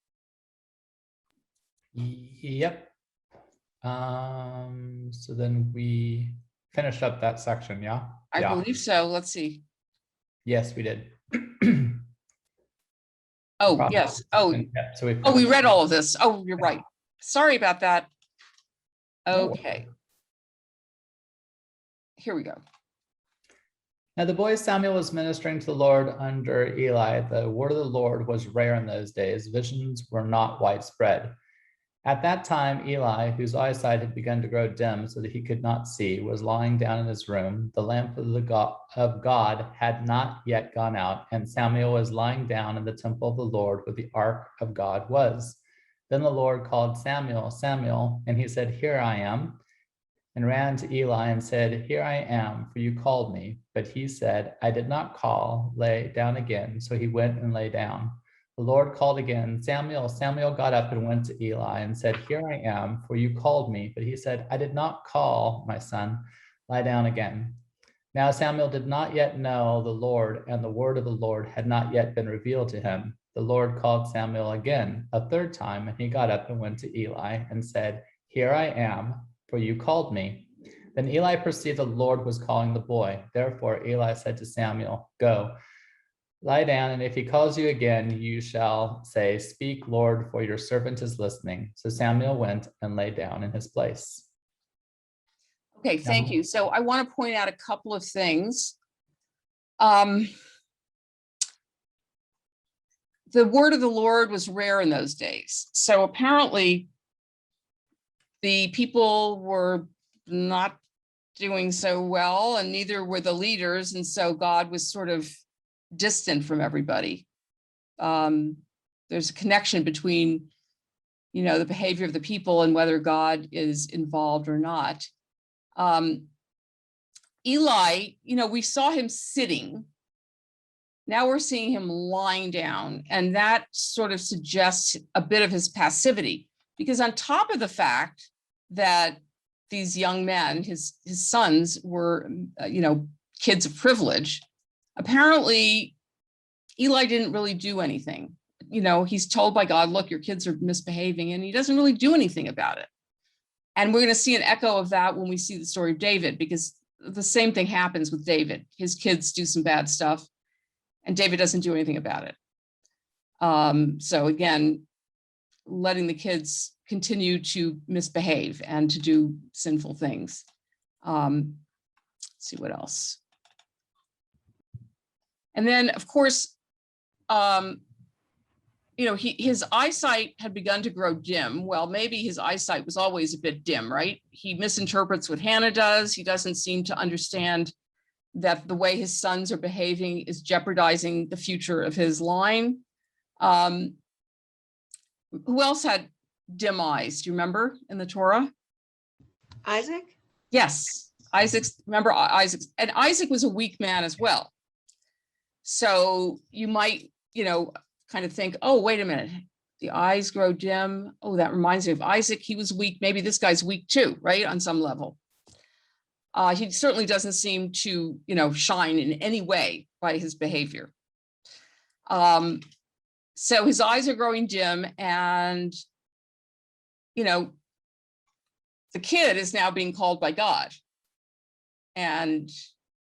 Yep. So then we finished up that section, yeah? I believe so. Let's see. Yes, we did. Oh, yes. Oh, Yeah, so we we finished. read all of this. Oh, you're right. Sorry about that. Okay. Here we go. Now the boy Samuel was ministering to the Lord under Eli. The word of the Lord was rare in those days. Visions were not widespread. At that time, Eli, whose eyesight had begun to grow dim so that he could not see, was lying down in his room. The lamp of God had not yet gone out, and Samuel was lying down in the temple of the Lord where the ark of God was. Then the Lord called Samuel, Samuel, and he said, "Here I am," and ran to Eli and said, "Here I am, for you called me." But he said, "I did not call, lay down again." So he went and lay down. The Lord called again, "Samuel." Samuel got up and went to Eli and said, "Here I am, for you called me." But he said, "I did not call, my son, lie down again." Now Samuel did not yet know the Lord, and the word of the Lord had not yet been revealed to him. The Lord called Samuel again a third time, and he got up and went to Eli and said, "Here I am, for you called me." Then Eli perceived the Lord was calling the boy. Therefore Eli said to Samuel, "Go, lie down, and if he calls you again, you shall say, 'Speak, Lord, for your servant is listening.'" So Samuel went and lay down in his place. Okay, thank you. So I want to point out a couple of things. The word of the Lord was rare in those days. So apparently the people were not doing so well, and neither were the leaders. And so God was sort of distant from everybody. There's a connection between, you know, the behavior of the people and whether God is involved or not. Eli, you know, we saw him sitting. Now we're seeing him lying down, and that sort of suggests a bit of his passivity, because on top of the fact that these young men, his sons, were, you know, kids of privilege, apparently Eli didn't really do anything. You know, he's told by God, "Look, your kids are misbehaving," and he doesn't really do anything about it. And we're going to see an echo of that when we see the story of David, because the same thing happens with David. His kids do some bad stuff, and David doesn't do anything about it. So again, letting the kids continue to misbehave and to do sinful things. Let's see what else. And then, of course, you know, his eyesight had begun to grow dim. Well, maybe his eyesight was always a bit dim, right? He misinterprets what Hannah does. He doesn't seem to understand that the way his sons are behaving is jeopardizing the future of his line. Who else had dim eyes? Do you remember in the Torah? Isaac? Yes, remember Isaac, and Isaac was a weak man as well. So you might, you know, kind of think, oh, wait a minute, the eyes grow dim. Oh, that reminds me of Isaac. He was weak. Maybe this guy's weak too, right? On some level. He certainly doesn't seem to, you know, shine in any way by his behavior. So his eyes are growing dim, and, you know, the kid is now being called by God. And,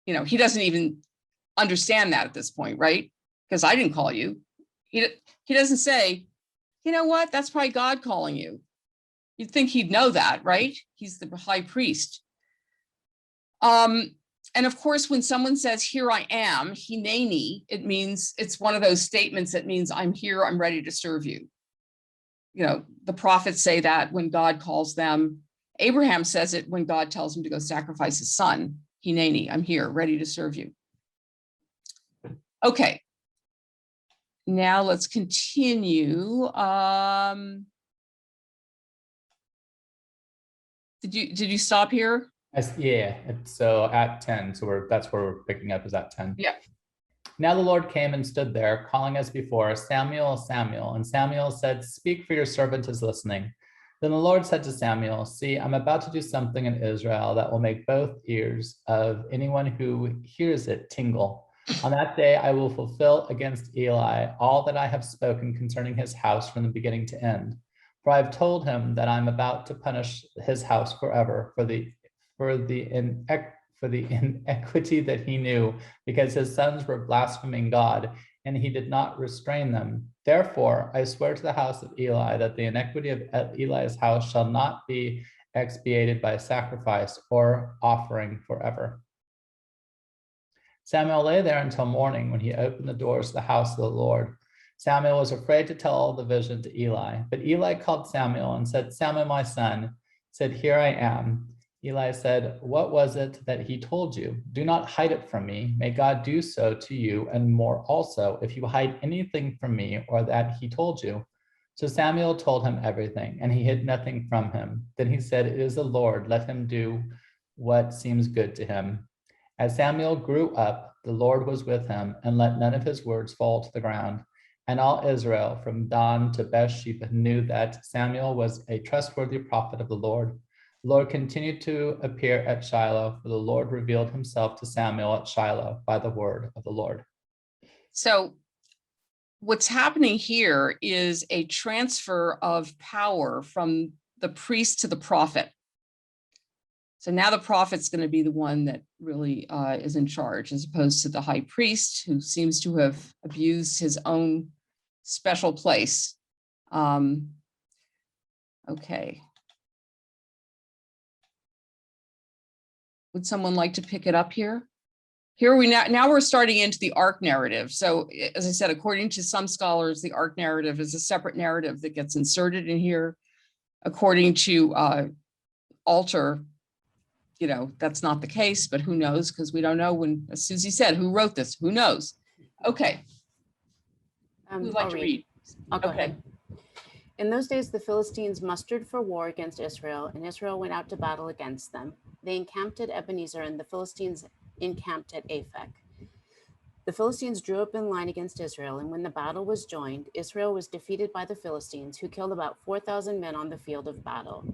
you know, he doesn't even understand that at this point, right? Because I didn't call you. He doesn't say, "You know what, that's probably God calling you." You'd think he'd know that, right? He's the high priest. And of course, when someone says, "Here I am," hineni, it means, it's one of those statements that means I'm here, I'm ready to serve you. You know, the prophets say that when God calls them. Abraham says it when God tells him to go sacrifice his son. Hineni, I'm here, ready to serve you. Okay. Now let's continue. Did you stop here? Yeah, so at 10, so that's where we're picking up, is at 10. Yeah. Now the Lord came and stood there, calling as before, Samuel, Samuel. And Samuel said, Speak, for your servant is listening. Then the Lord said to Samuel, See, I'm about to do something in Israel that will make both ears of anyone who hears it tingle. On that day, I will fulfill against Eli all that I have spoken concerning his house from the beginning to end. For I have told him that I'm about to punish his house forever for the inequity that he knew, because his sons were blaspheming God, and he did not restrain them. Therefore, I swear to the house of Eli that the iniquity of Eli's house shall not be expiated by sacrifice or offering forever. Samuel lay there until morning, when he opened the doors of the house of the Lord. Samuel was afraid to tell the vision to Eli, but Eli called Samuel and said, Samuel, my son, said, Here I am. Eli said, What was it that he told you? Do not hide it from me. May God do so to you and more also, if you hide anything from me or that he told you. So Samuel told him everything, and he hid nothing from him. Then he said, It is the Lord, let him do what seems good to him. As Samuel grew up, the Lord was with him, and let none of his words fall to the ground. And all Israel, from Dan to Beersheba, knew that Samuel was a trustworthy prophet of the Lord. The Lord continued to appear at Shiloh, for the Lord revealed himself to Samuel at Shiloh by the word of the Lord. So what's happening here is a transfer of power from the priest to the prophet. So now the prophet's going to be the one that really is in charge, as opposed to the high priest, who seems to have abused his own special place. Okay. Would someone like to pick it up here? Here we now we're starting into the ark narrative. So as I said, according to some scholars, the ark narrative is a separate narrative that gets inserted in here. According to Alter, you know, that's not the case, but who knows? Because we don't know, when, as Susie said, who wrote this, who knows? Okay. Who'd like I'll to read. read? I'll go Okay. ahead. In those days, the Philistines mustered for war against Israel, and Israel went out to battle against them. They encamped at Ebenezer, and the Philistines encamped at Aphek. The Philistines drew up in line against Israel, and when the battle was joined, Israel was defeated by the Philistines, who killed about 4,000 men on the field of battle.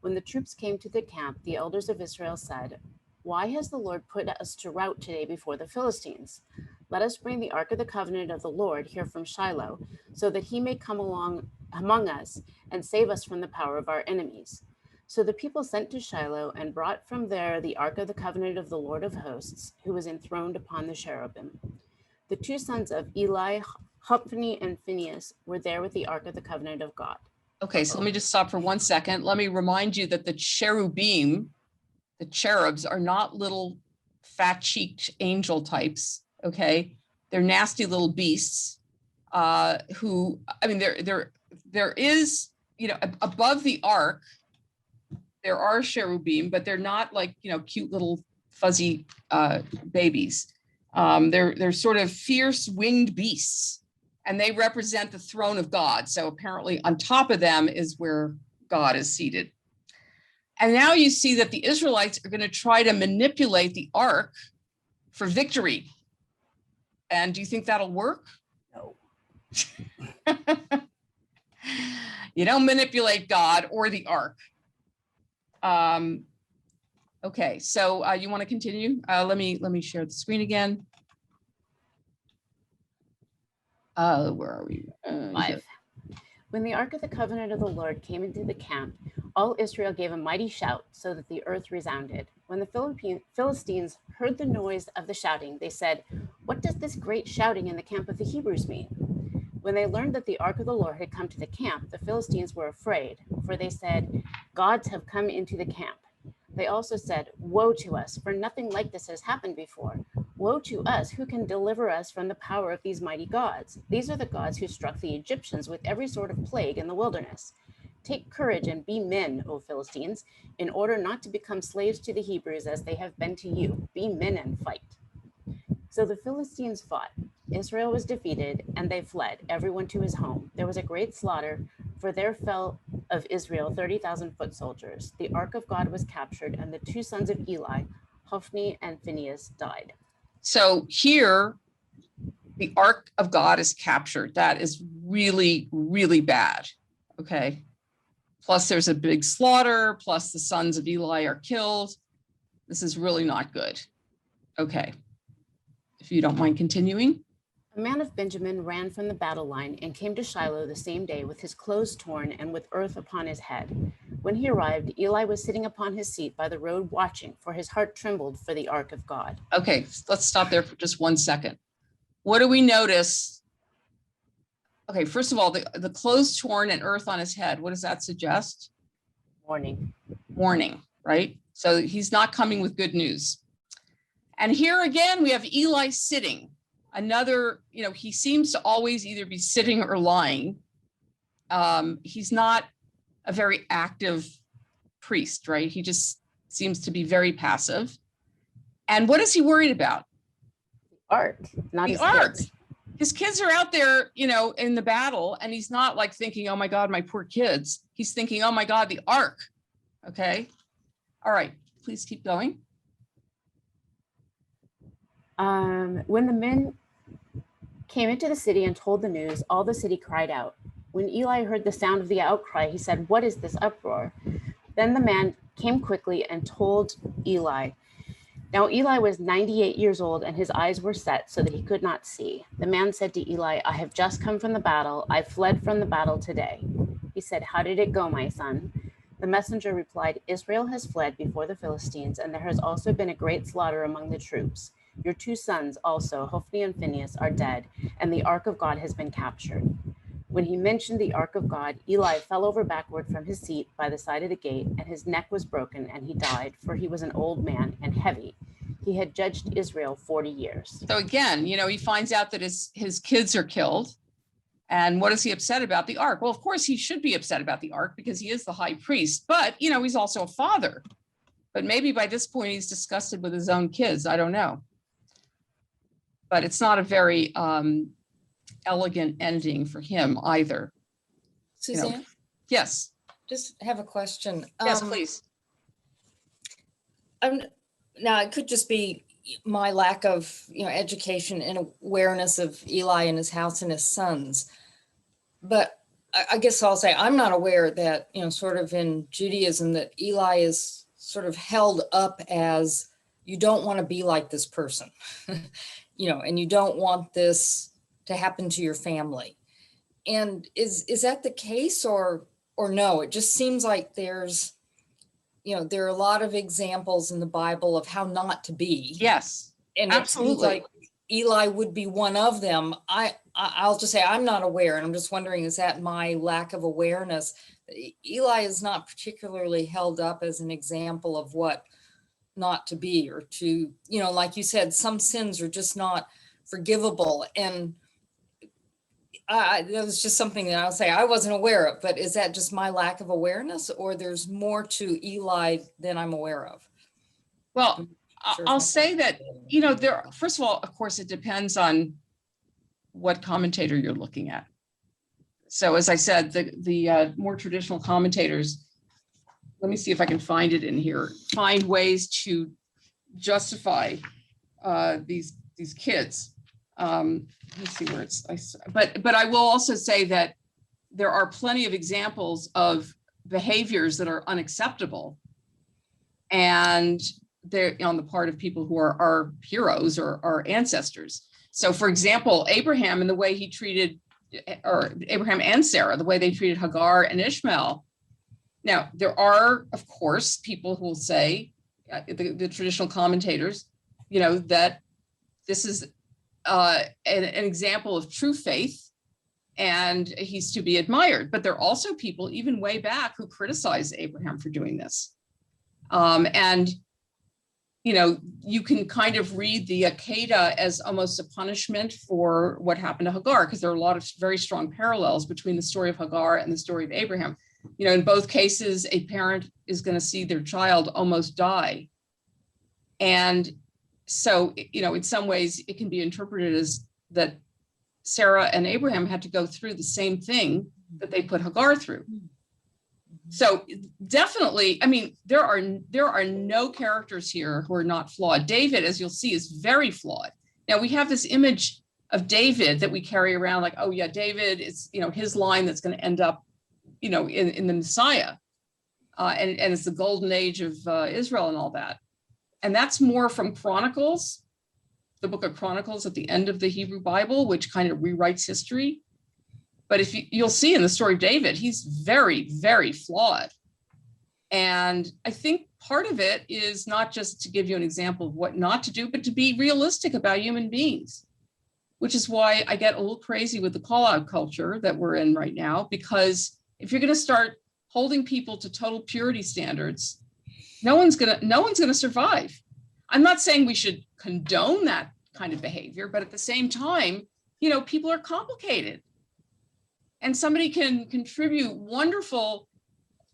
When the troops came to the camp, the elders of Israel said, Why has the Lord put us to rout today before the Philistines? Let us bring the ark of the covenant of the Lord here from Shiloh, so that he may come along among us and save us from the power of our enemies. So the people sent to Shiloh and brought from there the ark of the covenant of the Lord of hosts, who was enthroned upon the cherubim. The two sons of Eli, Hophni and Phinehas, were there with the ark of the covenant of God. Okay, so let me just stop for 1 second. Let me remind you that the cherubim, the cherubs, are not little fat-cheeked angel types, okay? They're nasty little beasts who, I mean, there is, you know, above the ark, there are cherubim, but they're not like, you know, cute little fuzzy babies. They're sort of fierce winged beasts, and they represent the throne of God. So apparently on top of them is where God is seated. And now you see that the Israelites are going to try to manipulate the ark for victory. And do you think that'll work? No. You don't manipulate God or the ark. Okay, so you want to continue? Let me share the screen again. Where are we? 5. When the ark of the covenant of the Lord came into the camp, all Israel gave a mighty shout, so that the earth resounded. When the Philistines heard the noise of the shouting, they said, What does this great shouting in the camp of the Hebrews mean? When they learned that the ark of the Lord had come to the camp, the Philistines were afraid, for they said, Gods have come into the camp. They also said, Woe to us, for nothing like this has happened before. Woe to us, who can deliver us from the power of these mighty gods? These are the gods who struck the Egyptians with every sort of plague in the wilderness. Take courage and be men, O Philistines, in order not to become slaves to the Hebrews as they have been to you. Be men and fight. So the Philistines fought. Israel was defeated, and they fled, everyone to his home. There was a great slaughter, for there fell of Israel 30,000 foot soldiers. The ark of God was captured, and the two sons of Eli, Hophni and Phinehas, died. So here The Ark of God is captured. That is really, really bad. Okay. Plus there's a big slaughter, plus the sons of Eli are killed. This is really not good. Okay. If you don't mind continuing. A man of Benjamin ran from the battle line and came to Shiloh the same day with his clothes torn and with earth upon his head. When he arrived, Eli was sitting upon his seat by the road watching, for his heart trembled for the ark of God. Okay, let's stop there for just 1 second. What do we notice? Okay, first of all, the clothes torn and earth on his head, what does that suggest? Mourning. Mourning, right? So he's not coming with good news. And here again, we have Eli sitting. Another, he seems to always either be sitting or lying. He's not a very active priest, right? He just seems to be very passive. And what is he worried about? The ark, not the his ark. kids. His kids are out there, in the battle, and he's not like thinking, oh my God, my poor kids. He's thinking, oh my God, the ark. Okay. All right, please keep going. When the men came into the city and told the news, all the city cried out. When Eli heard the sound of the outcry, he said, "What is this uproar?" Then the man came quickly and told Eli. Now Eli was 98 years old, and his eyes were set so that he could not see. The man said to Eli, "I have just come from the battle. I fled from the battle today." He said, "How did it go, my son?" The messenger replied, "Israel has fled before the Philistines, and there has also been a great slaughter among the troops. Your 2 sons also, Hophni and Phinehas, are dead, and the ark of God has been captured." When he mentioned the ark of God, Eli fell over backward from his seat by the side of the gate, and his neck was broken, and he died, for he was an old man and heavy. He had judged Israel 40 years. So again, he finds out that his kids are killed. And what is he upset about? The ark. Well, of course, he should be upset about the ark because he is the high priest, but, he's also a father. But maybe by this point, he's disgusted with his own kids. I don't know. But it's not a very elegant ending for him either. Suzanne? Yes. Just have a question. Yes, please. Now, it could just be my lack of, education and awareness of Eli and his house and his sons. But I guess I'll say I'm not aware that, sort of in Judaism, that Eli is sort of held up as, you don't want to be like this person, and you don't want this to happen to your family. And is that the case or no? It just seems like there's, there are a lot of examples in the Bible of how not to be. Yes, and absolutely. It seems like Eli would be one of them. I'll just say I'm not aware, and I'm just wondering, is that my lack of awareness? Eli is not particularly held up as an example of what not to be, or to, like you said, some sins are just not forgivable. And that was just something that I'll say I wasn't aware of, but is that just my lack of awareness, or there's more to Eli than I'm aware of? Well, I'll say that, first of all, of course, it depends on what commentator you're looking at. So as I said, the more traditional commentators, let me see if I can find it in here, find ways to justify these kids. Let's see where but I will also say that there are plenty of examples of behaviors that are unacceptable, and they're on the part of people who are our heroes or our ancestors. So for example, Abraham and the way he treated, or Abraham and Sarah, the way they treated Hagar and Ishmael. Now, there are, of course, people who will say, the traditional commentators, that this is an example of true faith, and he's to be admired. But there are also people, even way back, who criticize Abraham for doing this. And you can kind of read the Akedah as almost a punishment for what happened to Hagar, because there are a lot of very strong parallels between the story of Hagar and the story of Abraham. In both cases, a parent is going to see their child almost die. And so, in some ways, it can be interpreted as that Sarah and Abraham had to go through the same thing that they put Hagar through. So definitely, there are no characters here who are not flawed. David, as you'll see, is very flawed. Now we have this image of David that we carry around, like, oh yeah, David is, his line that's going to end up, in the Messiah. And it's the golden age of Israel and all that. And that's more from Chronicles, the book of Chronicles at the end of the Hebrew Bible, which kind of rewrites history. But if you'll see in the story of David, he's very, very flawed. And I think part of it is not just to give you an example of what not to do, but to be realistic about human beings, which is why I get a little crazy with the call out culture that we're in right now, because if you're going to start holding people to total purity standards, no one's going to survive. I'm not saying we should condone that kind of behavior, but at the same time, people are complicated. And somebody can contribute wonderful,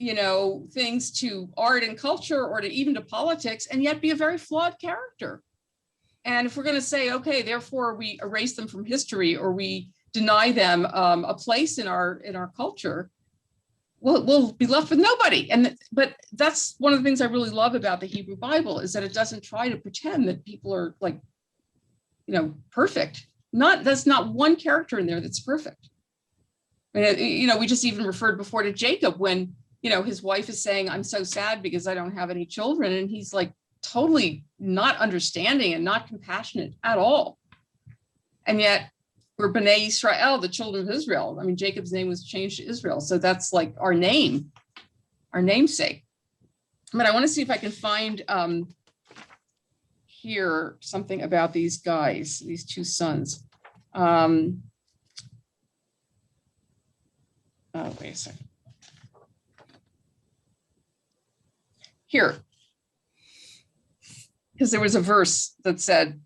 things to art and culture or to even to politics and yet be a very flawed character. And if we're going to say, okay, therefore we erase them from history or we deny them a place in our culture, we'll be left with nobody. But that's one of the things I really love about the Hebrew Bible is that it doesn't try to pretend that people are like, perfect. There's not one character in there that's perfect. We just even referred before to Jacob when, his wife is saying, I'm so sad because I don't have any children. And he's like totally not understanding and not compassionate at all. And yet we're B'nai Israel, the children of Israel. I mean, Jacob's name was changed to Israel. So that's like our name, our namesake. But I want to see if I can find here something about these guys, these two sons. Oh, wait a second. Here, because there was a verse that said,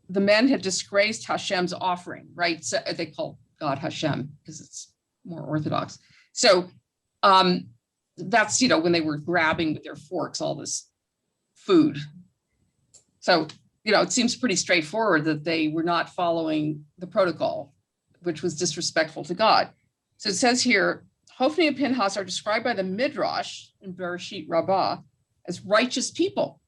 the men had disgraced Hashem's offering, right? So they call God Hashem because it's more orthodox. So that's, when they were grabbing with their forks all this food. So, it seems pretty straightforward that they were not following the protocol, which was disrespectful to God. So it says here, Hophni and Pinhas are described by the Midrash in Bereshit Rabbah as righteous people.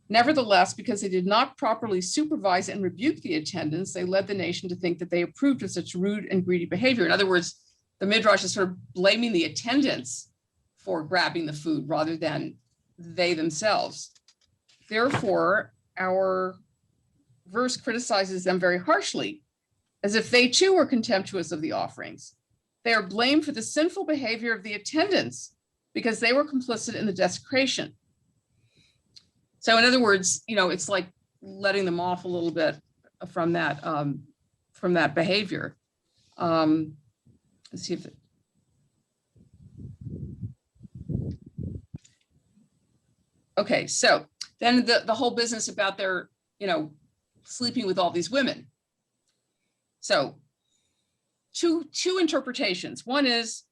Nevertheless, because they did not properly supervise and rebuke the attendants, they led the nation to think that they approved of such rude and greedy behavior. In other words, the Midrash is sort of blaming the attendants for grabbing the food rather than they themselves. Therefore, our verse criticizes them very harshly, as if they too were contemptuous of the offerings. They are blamed for the sinful behavior of the attendants because they were complicit in the desecration. So in other words, it's like letting them off a little bit from that behavior. Let's see if okay, so then the whole business about their, sleeping with all these women. So two interpretations. One is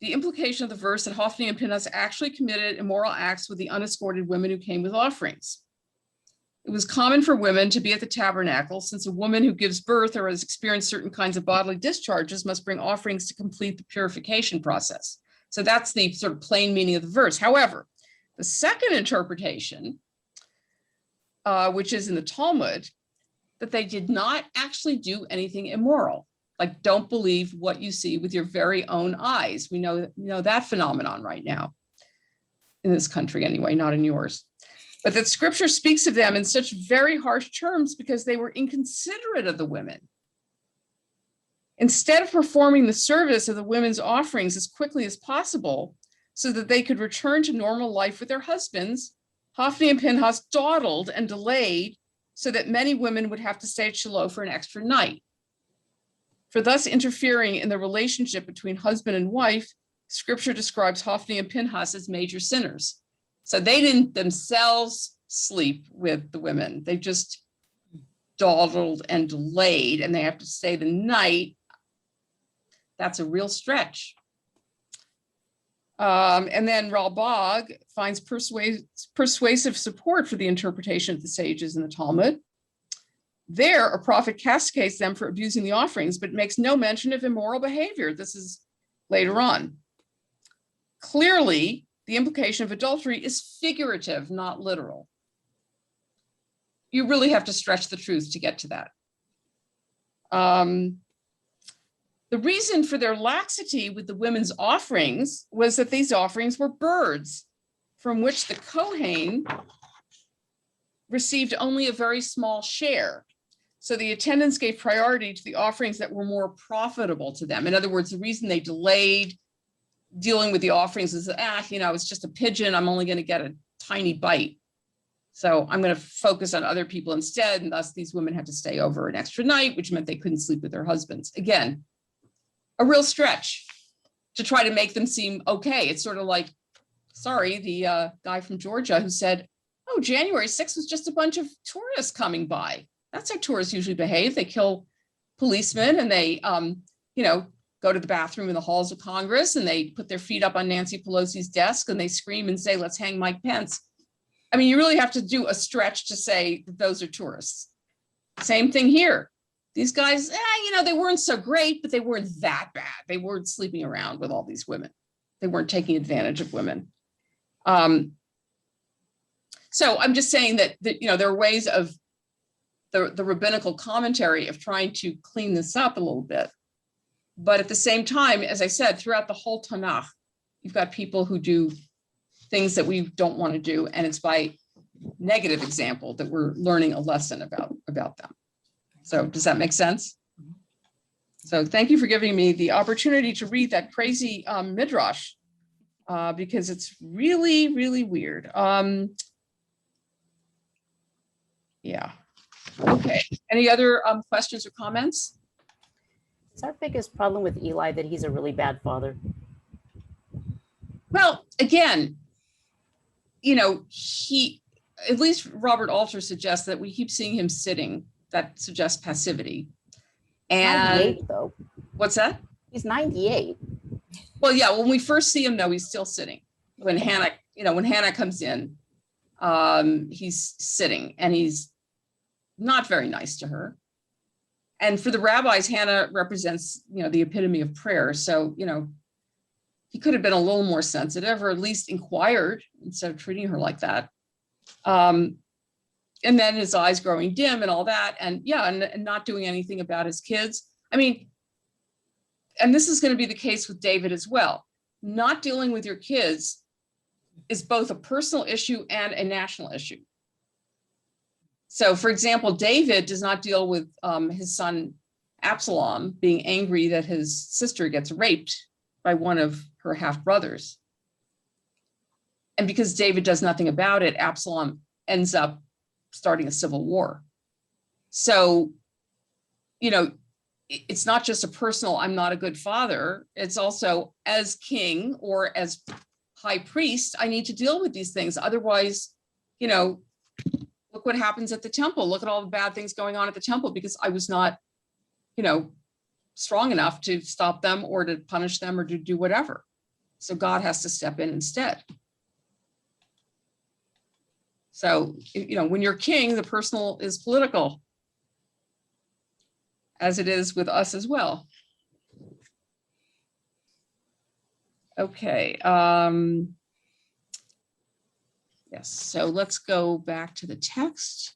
the implication of the verse that Hophni and Pinhas actually committed immoral acts with the unescorted women who came with offerings. It was common for women to be at the tabernacle, since a woman who gives birth or has experienced certain kinds of bodily discharges must bring offerings to complete the purification process. So that's the sort of plain meaning of the verse. However, the second interpretation, which is in the Talmud, that they did not actually do anything immoral. Like, don't believe what you see with your very own eyes. We know that phenomenon right now in this country anyway, not in yours. But that scripture speaks of them in such very harsh terms because they were inconsiderate of the women. Instead of performing the service of the women's offerings as quickly as possible so that they could return to normal life with their husbands, Hophni and Pinhas dawdled and delayed so that many women would have to stay at Shiloh for an extra night. For thus interfering in the relationship between husband and wife, scripture describes Hophni and Pinhas as major sinners. So they didn't themselves sleep with the women. They just dawdled and delayed, and they have to stay the night. That's a real stretch. And then Ralbag finds persuasive support for the interpretation of the sages in the Talmud. There, a prophet castigates them for abusing the offerings, but makes no mention of immoral behavior. This is later on. Clearly, the implication of adultery is figurative, not literal. you really have to stretch the truth to get to that. The reason for their laxity with the women's offerings was that these offerings were birds from which the Kohen received only a very small share. So the attendants gave priority to the offerings that were more profitable to them. In other words, the reason they delayed dealing with the offerings is, it's just a pigeon. I'm only going to get a tiny bite. So I'm going to focus on other people instead. And thus these women had to stay over an extra night, which meant they couldn't sleep with their husbands. Again, a real stretch to try to make them seem okay. It's sort of like, sorry, the guy from Georgia who said, oh, January 6th was just a bunch of tourists coming by. That's how tourists usually behave. They kill policemen and they, go to the bathroom in the halls of Congress and they put their feet up on Nancy Pelosi's desk and they scream and say, let's hang Mike Pence. I mean, you really have to do a stretch to say that those are tourists. Same thing here. These guys, they weren't so great, but they weren't that bad. They weren't sleeping around with all these women. They weren't taking advantage of women. So I'm just saying that there are ways of the rabbinical commentary of trying to clean this up a little bit. But at the same time, as I said, throughout the whole Tanakh, you've got people who do things that we don't want to do. And it's by negative example that we're learning a lesson about them. So does that make sense? So thank you for giving me the opportunity to read that crazy midrash because it's really, really weird. Yeah. Okay. Any other questions or comments? Is our biggest problem with Eli that he's a really bad father? Well, again, at least Robert Alter suggests that we keep seeing him sitting. That suggests passivity. And 98, though. What's that? He's 98. Well, yeah, when we first see him, though, he's still sitting. When Hannah comes in, he's sitting and he's not very nice to her. And for the rabbis, Hannah represents, the epitome of prayer. So, he could have been a little more sensitive or at least inquired instead of treating her like that. And then his eyes growing dim and all that. And yeah, and not doing anything about his kids. I mean, and this is going to be the case with David as well. Not dealing with your kids is both a personal issue and a national issue. So for example, David does not deal with his son Absalom being angry that his sister gets raped by one of her half-brothers. And because David does nothing about it, Absalom ends up starting a civil war. So, it's not just a personal, I'm not a good father. It's also as king or as high priest, I need to deal with these things. Otherwise, look what happens at the temple. Look at all the bad things going on at the temple because I was not, strong enough to stop them or to punish them or to do whatever. So God has to step in instead. So, when you're king, the personal is political, as it is with us as well. Okay. Yes, so let's go back to the text.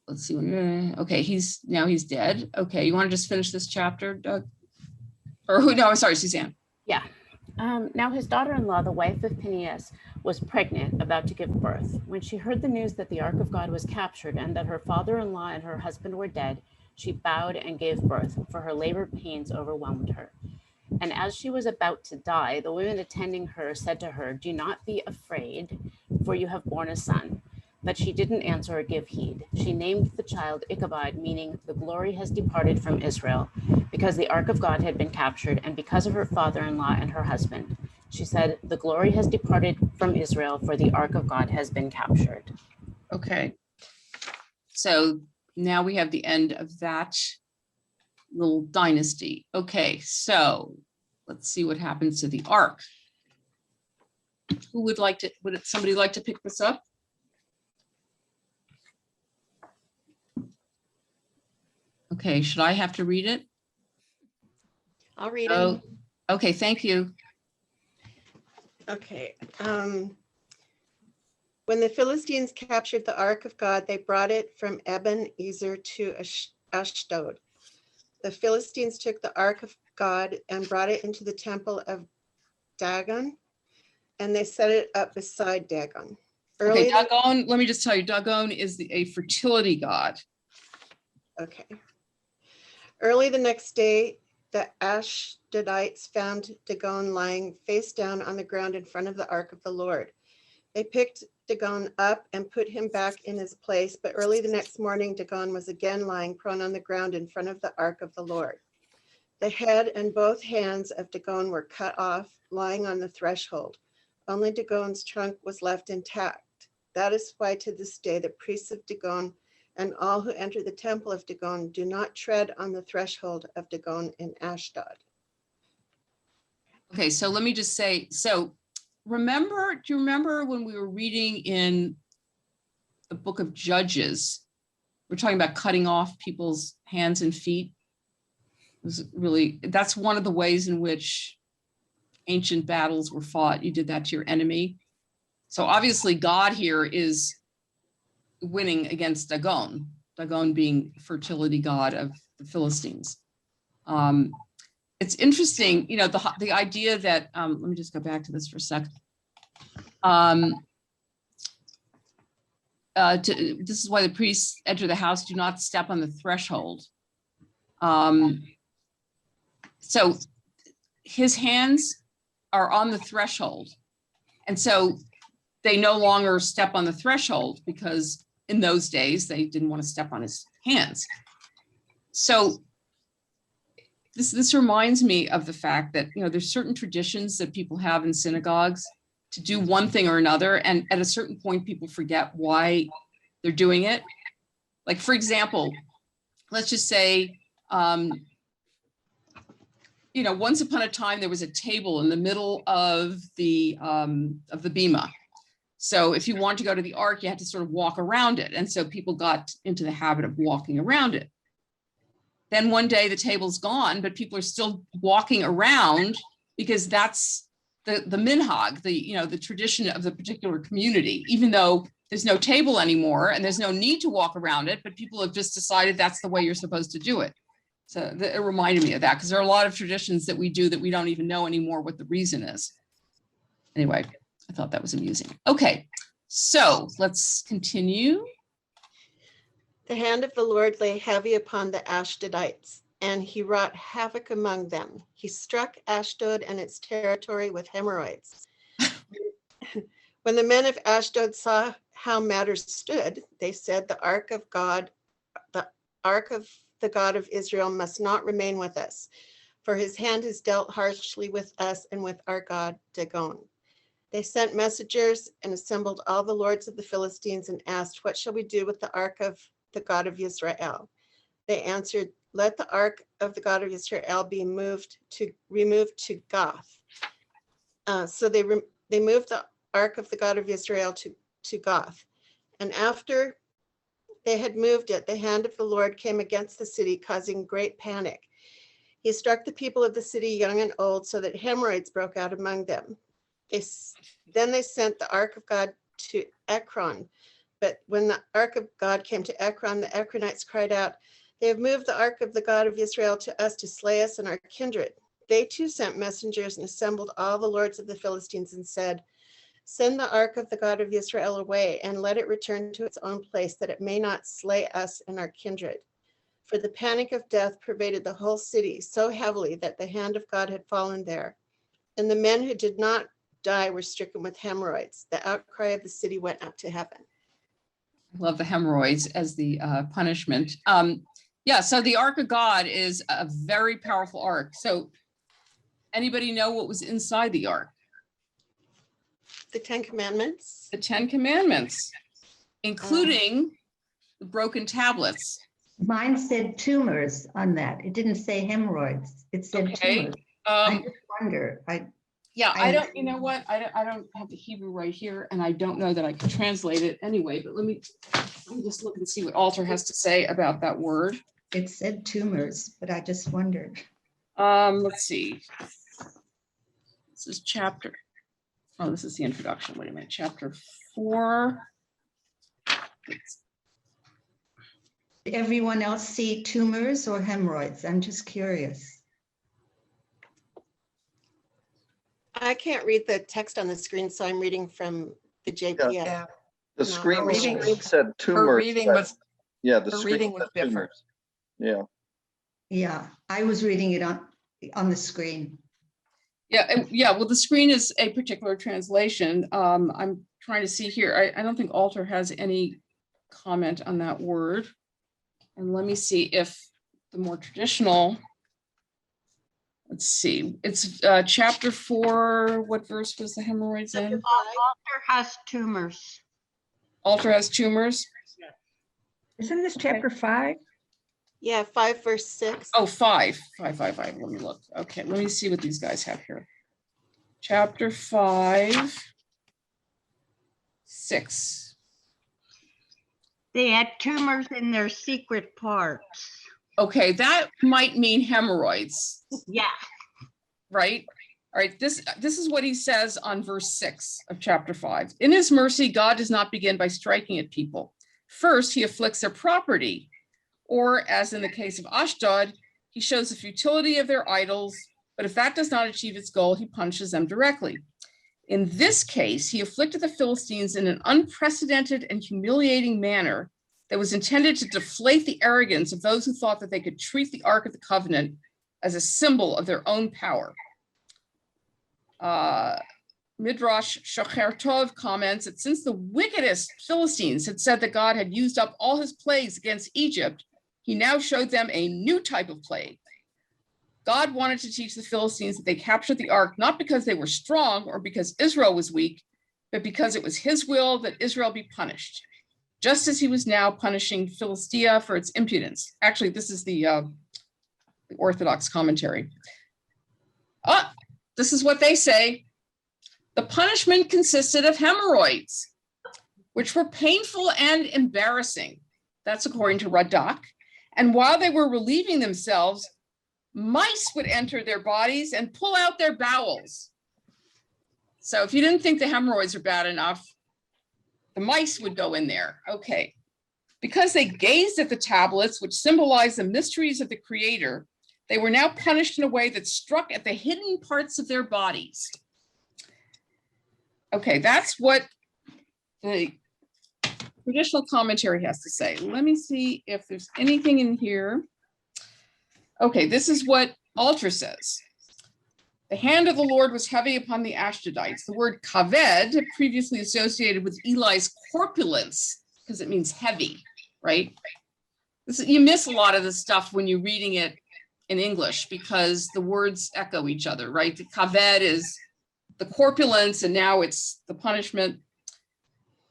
Let's see. Okay, he's dead. Okay, you want to just finish this chapter, Doug? Or who? No, I'm sorry, Suzanne. Yeah. Now his daughter-in-law, the wife of Phinehas, was pregnant, about to give birth. When she heard the news that the ark of God was captured and that her father-in-law and her husband were dead, she bowed and gave birth, for her labor pains overwhelmed her. And as she was about to die, the women attending her said to her, "Do not be afraid, for you have borne a son." But she didn't answer or give heed. She named the child Ichabod, meaning the glory has departed from Israel, because the ark of God had been captured, and because of her father-in-law and her husband. She said, "The glory has departed from Israel, for the ark of God has been captured." Okay. So now we have the end of that little dynasty. Okay, so let's see what happens to the ark. Who would somebody like to pick this up? Okay, should I have to read it? I'll read Oh, it. okay, thank you. Okay. When the Philistines captured the ark of God, they brought it from Ebenezer to Ashdod. The Philistines took the ark of God and brought it into the temple of Dagon, and they set it up beside Dagon. Okay, Dagon, let me just tell you, Dagon is a fertility god. Okay. Early the next day, the Ashdodites found Dagon lying face down on the ground in front of the ark of the Lord. They picked Dagon up and put him back in his place, but early the next morning, Dagon was again lying prone on the ground in front of the ark of the Lord. The head and both hands of Dagon were cut off, lying on the threshold. Only Dagon's trunk was left intact. That is why to this day, the priests of Dagon and all who enter the temple of Dagon do not tread on the threshold of Dagon in Ashdod. Okay, so let me just say, so do you remember when we were reading in the book of Judges, we're talking about cutting off people's hands and feet? It was really, that's one of the ways in which ancient battles were fought. You did that to your enemy. So obviously God here is winning against Dagon, Dagon being fertility god of the Philistines. It's interesting, you know, the idea that, let me just go back to this for a second. This is why the priests enter the house, do not step on the threshold. So his hands are on the threshold. And so they no longer step on the threshold because in those days, they didn't want to step on his hands. So this reminds me of the fact that, you know, there's certain traditions that people have in synagogues to do one thing or another. And at a certain point, people forget why they're doing it. Like, for example, let's just say, you know, once upon a time, there was a table in the middle of the bima. So if you want to go to the ark, you had to sort of walk around it. And so people got into the habit of walking around it. Then one day the table's gone, but people are still walking around because that's the minhag, the tradition of the particular community, even though there's no table anymore and there's no need to walk around it, but people have just decided that's the way you're supposed to do it. So it reminded me of that because there are a lot of traditions that we do that we don't even know anymore what the reason is. Anyway, I thought that was amusing. Okay, so let's continue. The hand of the Lord lay heavy upon the Ashdodites, and he wrought havoc among them. He struck Ashdod and its territory with hemorrhoids. When the men of Ashdod saw how matters stood, they said, the ark of the God of Israel must not remain with us, for his hand has dealt harshly with us and with our God Dagon. They sent messengers and assembled all the lords of the Philistines and asked, what shall we do with the ark of the God of Israel? They answered, let the ark of the God of Israel be removed to Gath. So they moved the ark of the God of Israel to Gath. And after they had moved it, the hand of the Lord came against the city, causing great panic. He struck the people of the city, young and old, so that hemorrhoids broke out among them. Then they sent the ark of God to Ekron. But when the ark of God came to Ekron, the Ekronites cried out, they have moved the ark of the God of Israel to us to slay us and our kindred. They too sent messengers and assembled all the lords of the Philistines and said, send the ark of the God of Israel away and let it return to its own place, that it may not slay us and our kindred. For the panic of death pervaded the whole city so heavily that the hand of God had fallen there. And the men who did not die were stricken with hemorrhoids. The outcry of the city went up to heaven. I love the hemorrhoids as the punishment. Yeah, so the Ark of God is a very powerful ark. So anybody know what was inside the ark? The 10 Commandments. The 10 Commandments, including the broken tablets. Mine said tumors on that. It didn't say hemorrhoids. It said tumors. I just wonder. I don't, you know what? I don't have the Hebrew right here, and I don't know that I can translate it anyway, but let me just look and see what Alter has to say about that word. It said tumors, but I just wondered. Let's see. This is chapter Oh, this is the introduction. Wait a minute, chapter 4. Did everyone else see tumors or hemorrhoids? I'm just curious. I can't read the text on the screen, so I'm reading from the JPF. Yeah. The No, screen reading- said Her tumors. reading but- was, Yeah, the her screen reading was said different. tumors. Yeah. Yeah, I was reading it on the screen. yeah, well, the screen is a particular translation. I'm trying to see here. I don't think Alter has any comment on that word. And let me see if the more traditional, let's see, it's chapter 4. What verse was the hemorrhoids in? Alter has tumors. Alter has tumors. Isn't this chapter 5? Yeah, 5 verse 6. Oh, 5. Let me look. Okay, let me see what these guys have here. Chapter 5, 6. They had tumors in their secret parts. Okay, that might mean hemorrhoids, Yeah. right? All right, this is what he says on verse 6 of chapter 5. In his mercy, God does not begin by striking at people. First, he afflicts their property, or as in the case of Ashdod, he shows the futility of their idols, but if that does not achieve its goal, he punishes them directly. In this case, he afflicted the Philistines in an unprecedented and humiliating manner that was intended to deflate the arrogance of those who thought that they could treat the Ark of the Covenant as a symbol of their own power. Midrash Shocher Tov comments that since the wickedest Philistines had said that God had used up all his plagues against Egypt, he now showed them a new type of plague. God wanted to teach the Philistines that they captured the ark not because they were strong or because Israel was weak, but because it was his will that Israel be punished, just as he was now punishing Philistia for its impudence. Actually, this is the Orthodox commentary. This is what they say. The punishment consisted of hemorrhoids, which were painful and embarrassing. That's according to Radak. And while they were relieving themselves, mice would enter their bodies and pull out their bowels. So if you didn't think the hemorrhoids were bad enough, the mice would go in there. Okay. Because they gazed at the tablets, which symbolized the mysteries of the Creator, they were now punished in a way that struck at the hidden parts of their bodies. Okay, that's what the traditional commentary has to say. Let me see if there's anything in here. Okay, this is what Alter says. The hand of the Lord was heavy upon the Ashdodites. The word kaved, previously associated with Eli's corpulence, because it means heavy, right? You miss a lot of this stuff when you're reading it in English because the words echo each other, right? The kaved is the corpulence, and now it's the punishment.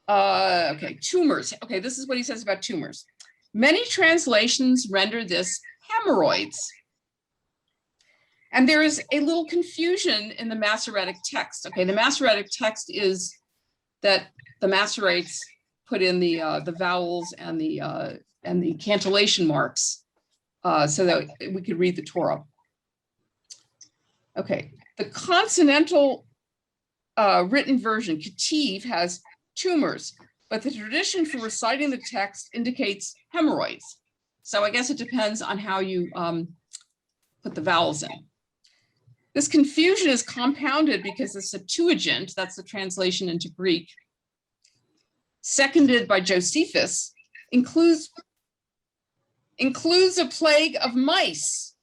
Okay, tumors. Okay, this is what he says about tumors. Many translations render this hemorrhoids. And there is a little confusion in the Masoretic text. Okay, the Masoretic text is that the Masoretes put in the vowels and the cantillation marks so that we could read the Torah. Okay, the consonantal written version, Ketiv, has tumors, but the tradition for reciting the text indicates hemorrhoids. So I guess it depends on how you put the vowels in. This confusion is compounded because the Septuagint, that's the translation into Greek, seconded by Josephus, includes a plague of mice,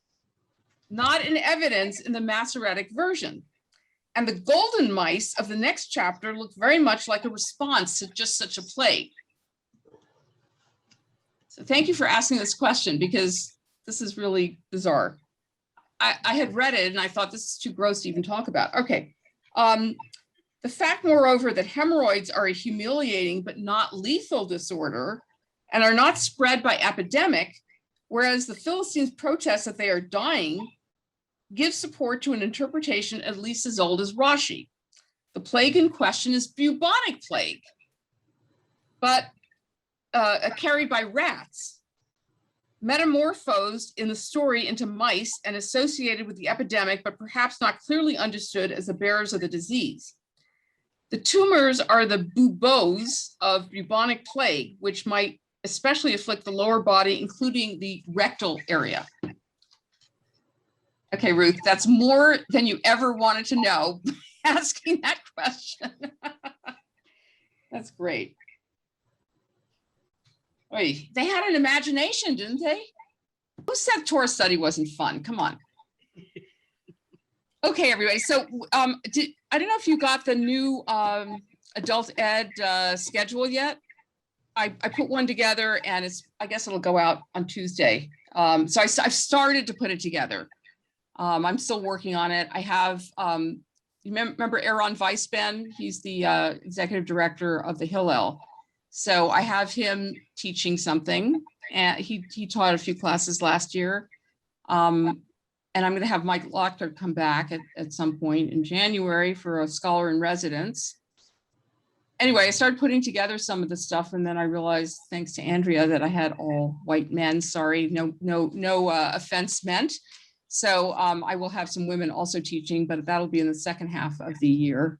not in evidence in the Masoretic version. And the golden mice of the next chapter look very much like a response to just such a plague. So thank you for asking this question, because this is really bizarre. I had read it and I thought this is too gross to even talk about. Okay. The fact, moreover, that hemorrhoids are a humiliating but not lethal disorder and are not spread by epidemic, whereas the Philistines protest that they are dying, gives support to an interpretation at least as old as Rashi. The plague in question is bubonic plague, but carried by rats, metamorphosed in the story into mice and associated with the epidemic, but perhaps not clearly understood as the bearers of the disease. The tumors are the buboes of bubonic plague, which might especially afflict the lower body, including the rectal area. Okay, Ruth, that's more than you ever wanted to know asking that question. That's great. Wait, they had an imagination, didn't they? Who said Torah study wasn't fun? Come on. Okay, everybody. So I don't know if you got the new adult ed schedule yet. I put one together and I guess it'll go out on Tuesday. So I've started to put it together. I'm still working on it. I have, you remember Aaron Weisben? He's the executive director of the Hillel. So I have him teaching something, and he taught a few classes last year. And I'm going to have Mike Locklear come back at some point in January for a scholar in residence. Anyway, I started putting together some of the stuff, and then I realized, thanks to Andrea, that I had all white men. Sorry, no offense meant. So I will have some women also teaching, but that'll be in the second half of the year.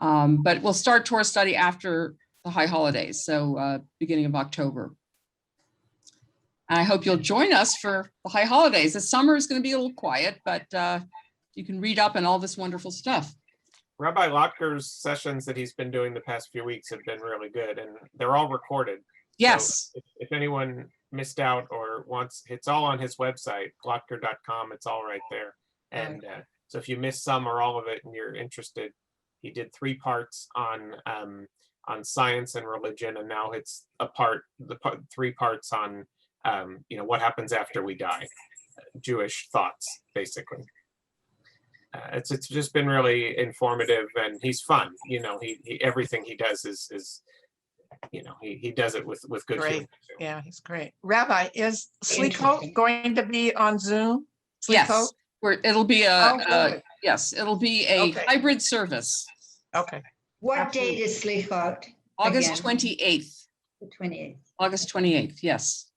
But we'll start Torah study after the high holidays, so beginning of October. And I hope you'll join us for the high holidays. The summer is going to be a little quiet, but you can read up on all this wonderful stuff. Rabbi Locklear's sessions that he's been doing the past few weeks have been really good, and they're all recorded. Yes. So if anyone missed out or wants, it's all on his website, locklear.com. It's all right there. And so if you missed some or all of it and you're interested, he did 3 parts on science and religion, and now it's 3 parts on what happens after we die, Jewish thoughts, basically. It's just been really informative, and he's fun. He everything he does is he does it with good Great. humor. Yeah, he's great. Rabbi, is Slicho going to be on Zoom? Yes, it'll be yes, it'll be a Okay. hybrid service. Okay. What date is Slichot? August again? 28th. The 28th. August 28th, yes.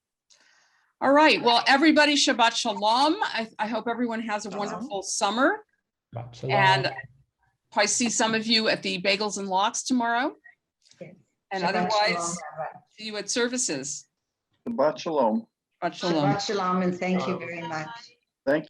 All right, well, everybody, Shabbat Shalom. I hope everyone has a wonderful summer. And I see some of you at the Bagels and Lox tomorrow. Yes. And Shabbat otherwise, Shalom, Rabbi. see you at services. Shabbat shalom. Shabbat Shalom. Shabbat Shalom, and thank you very much. Thank you.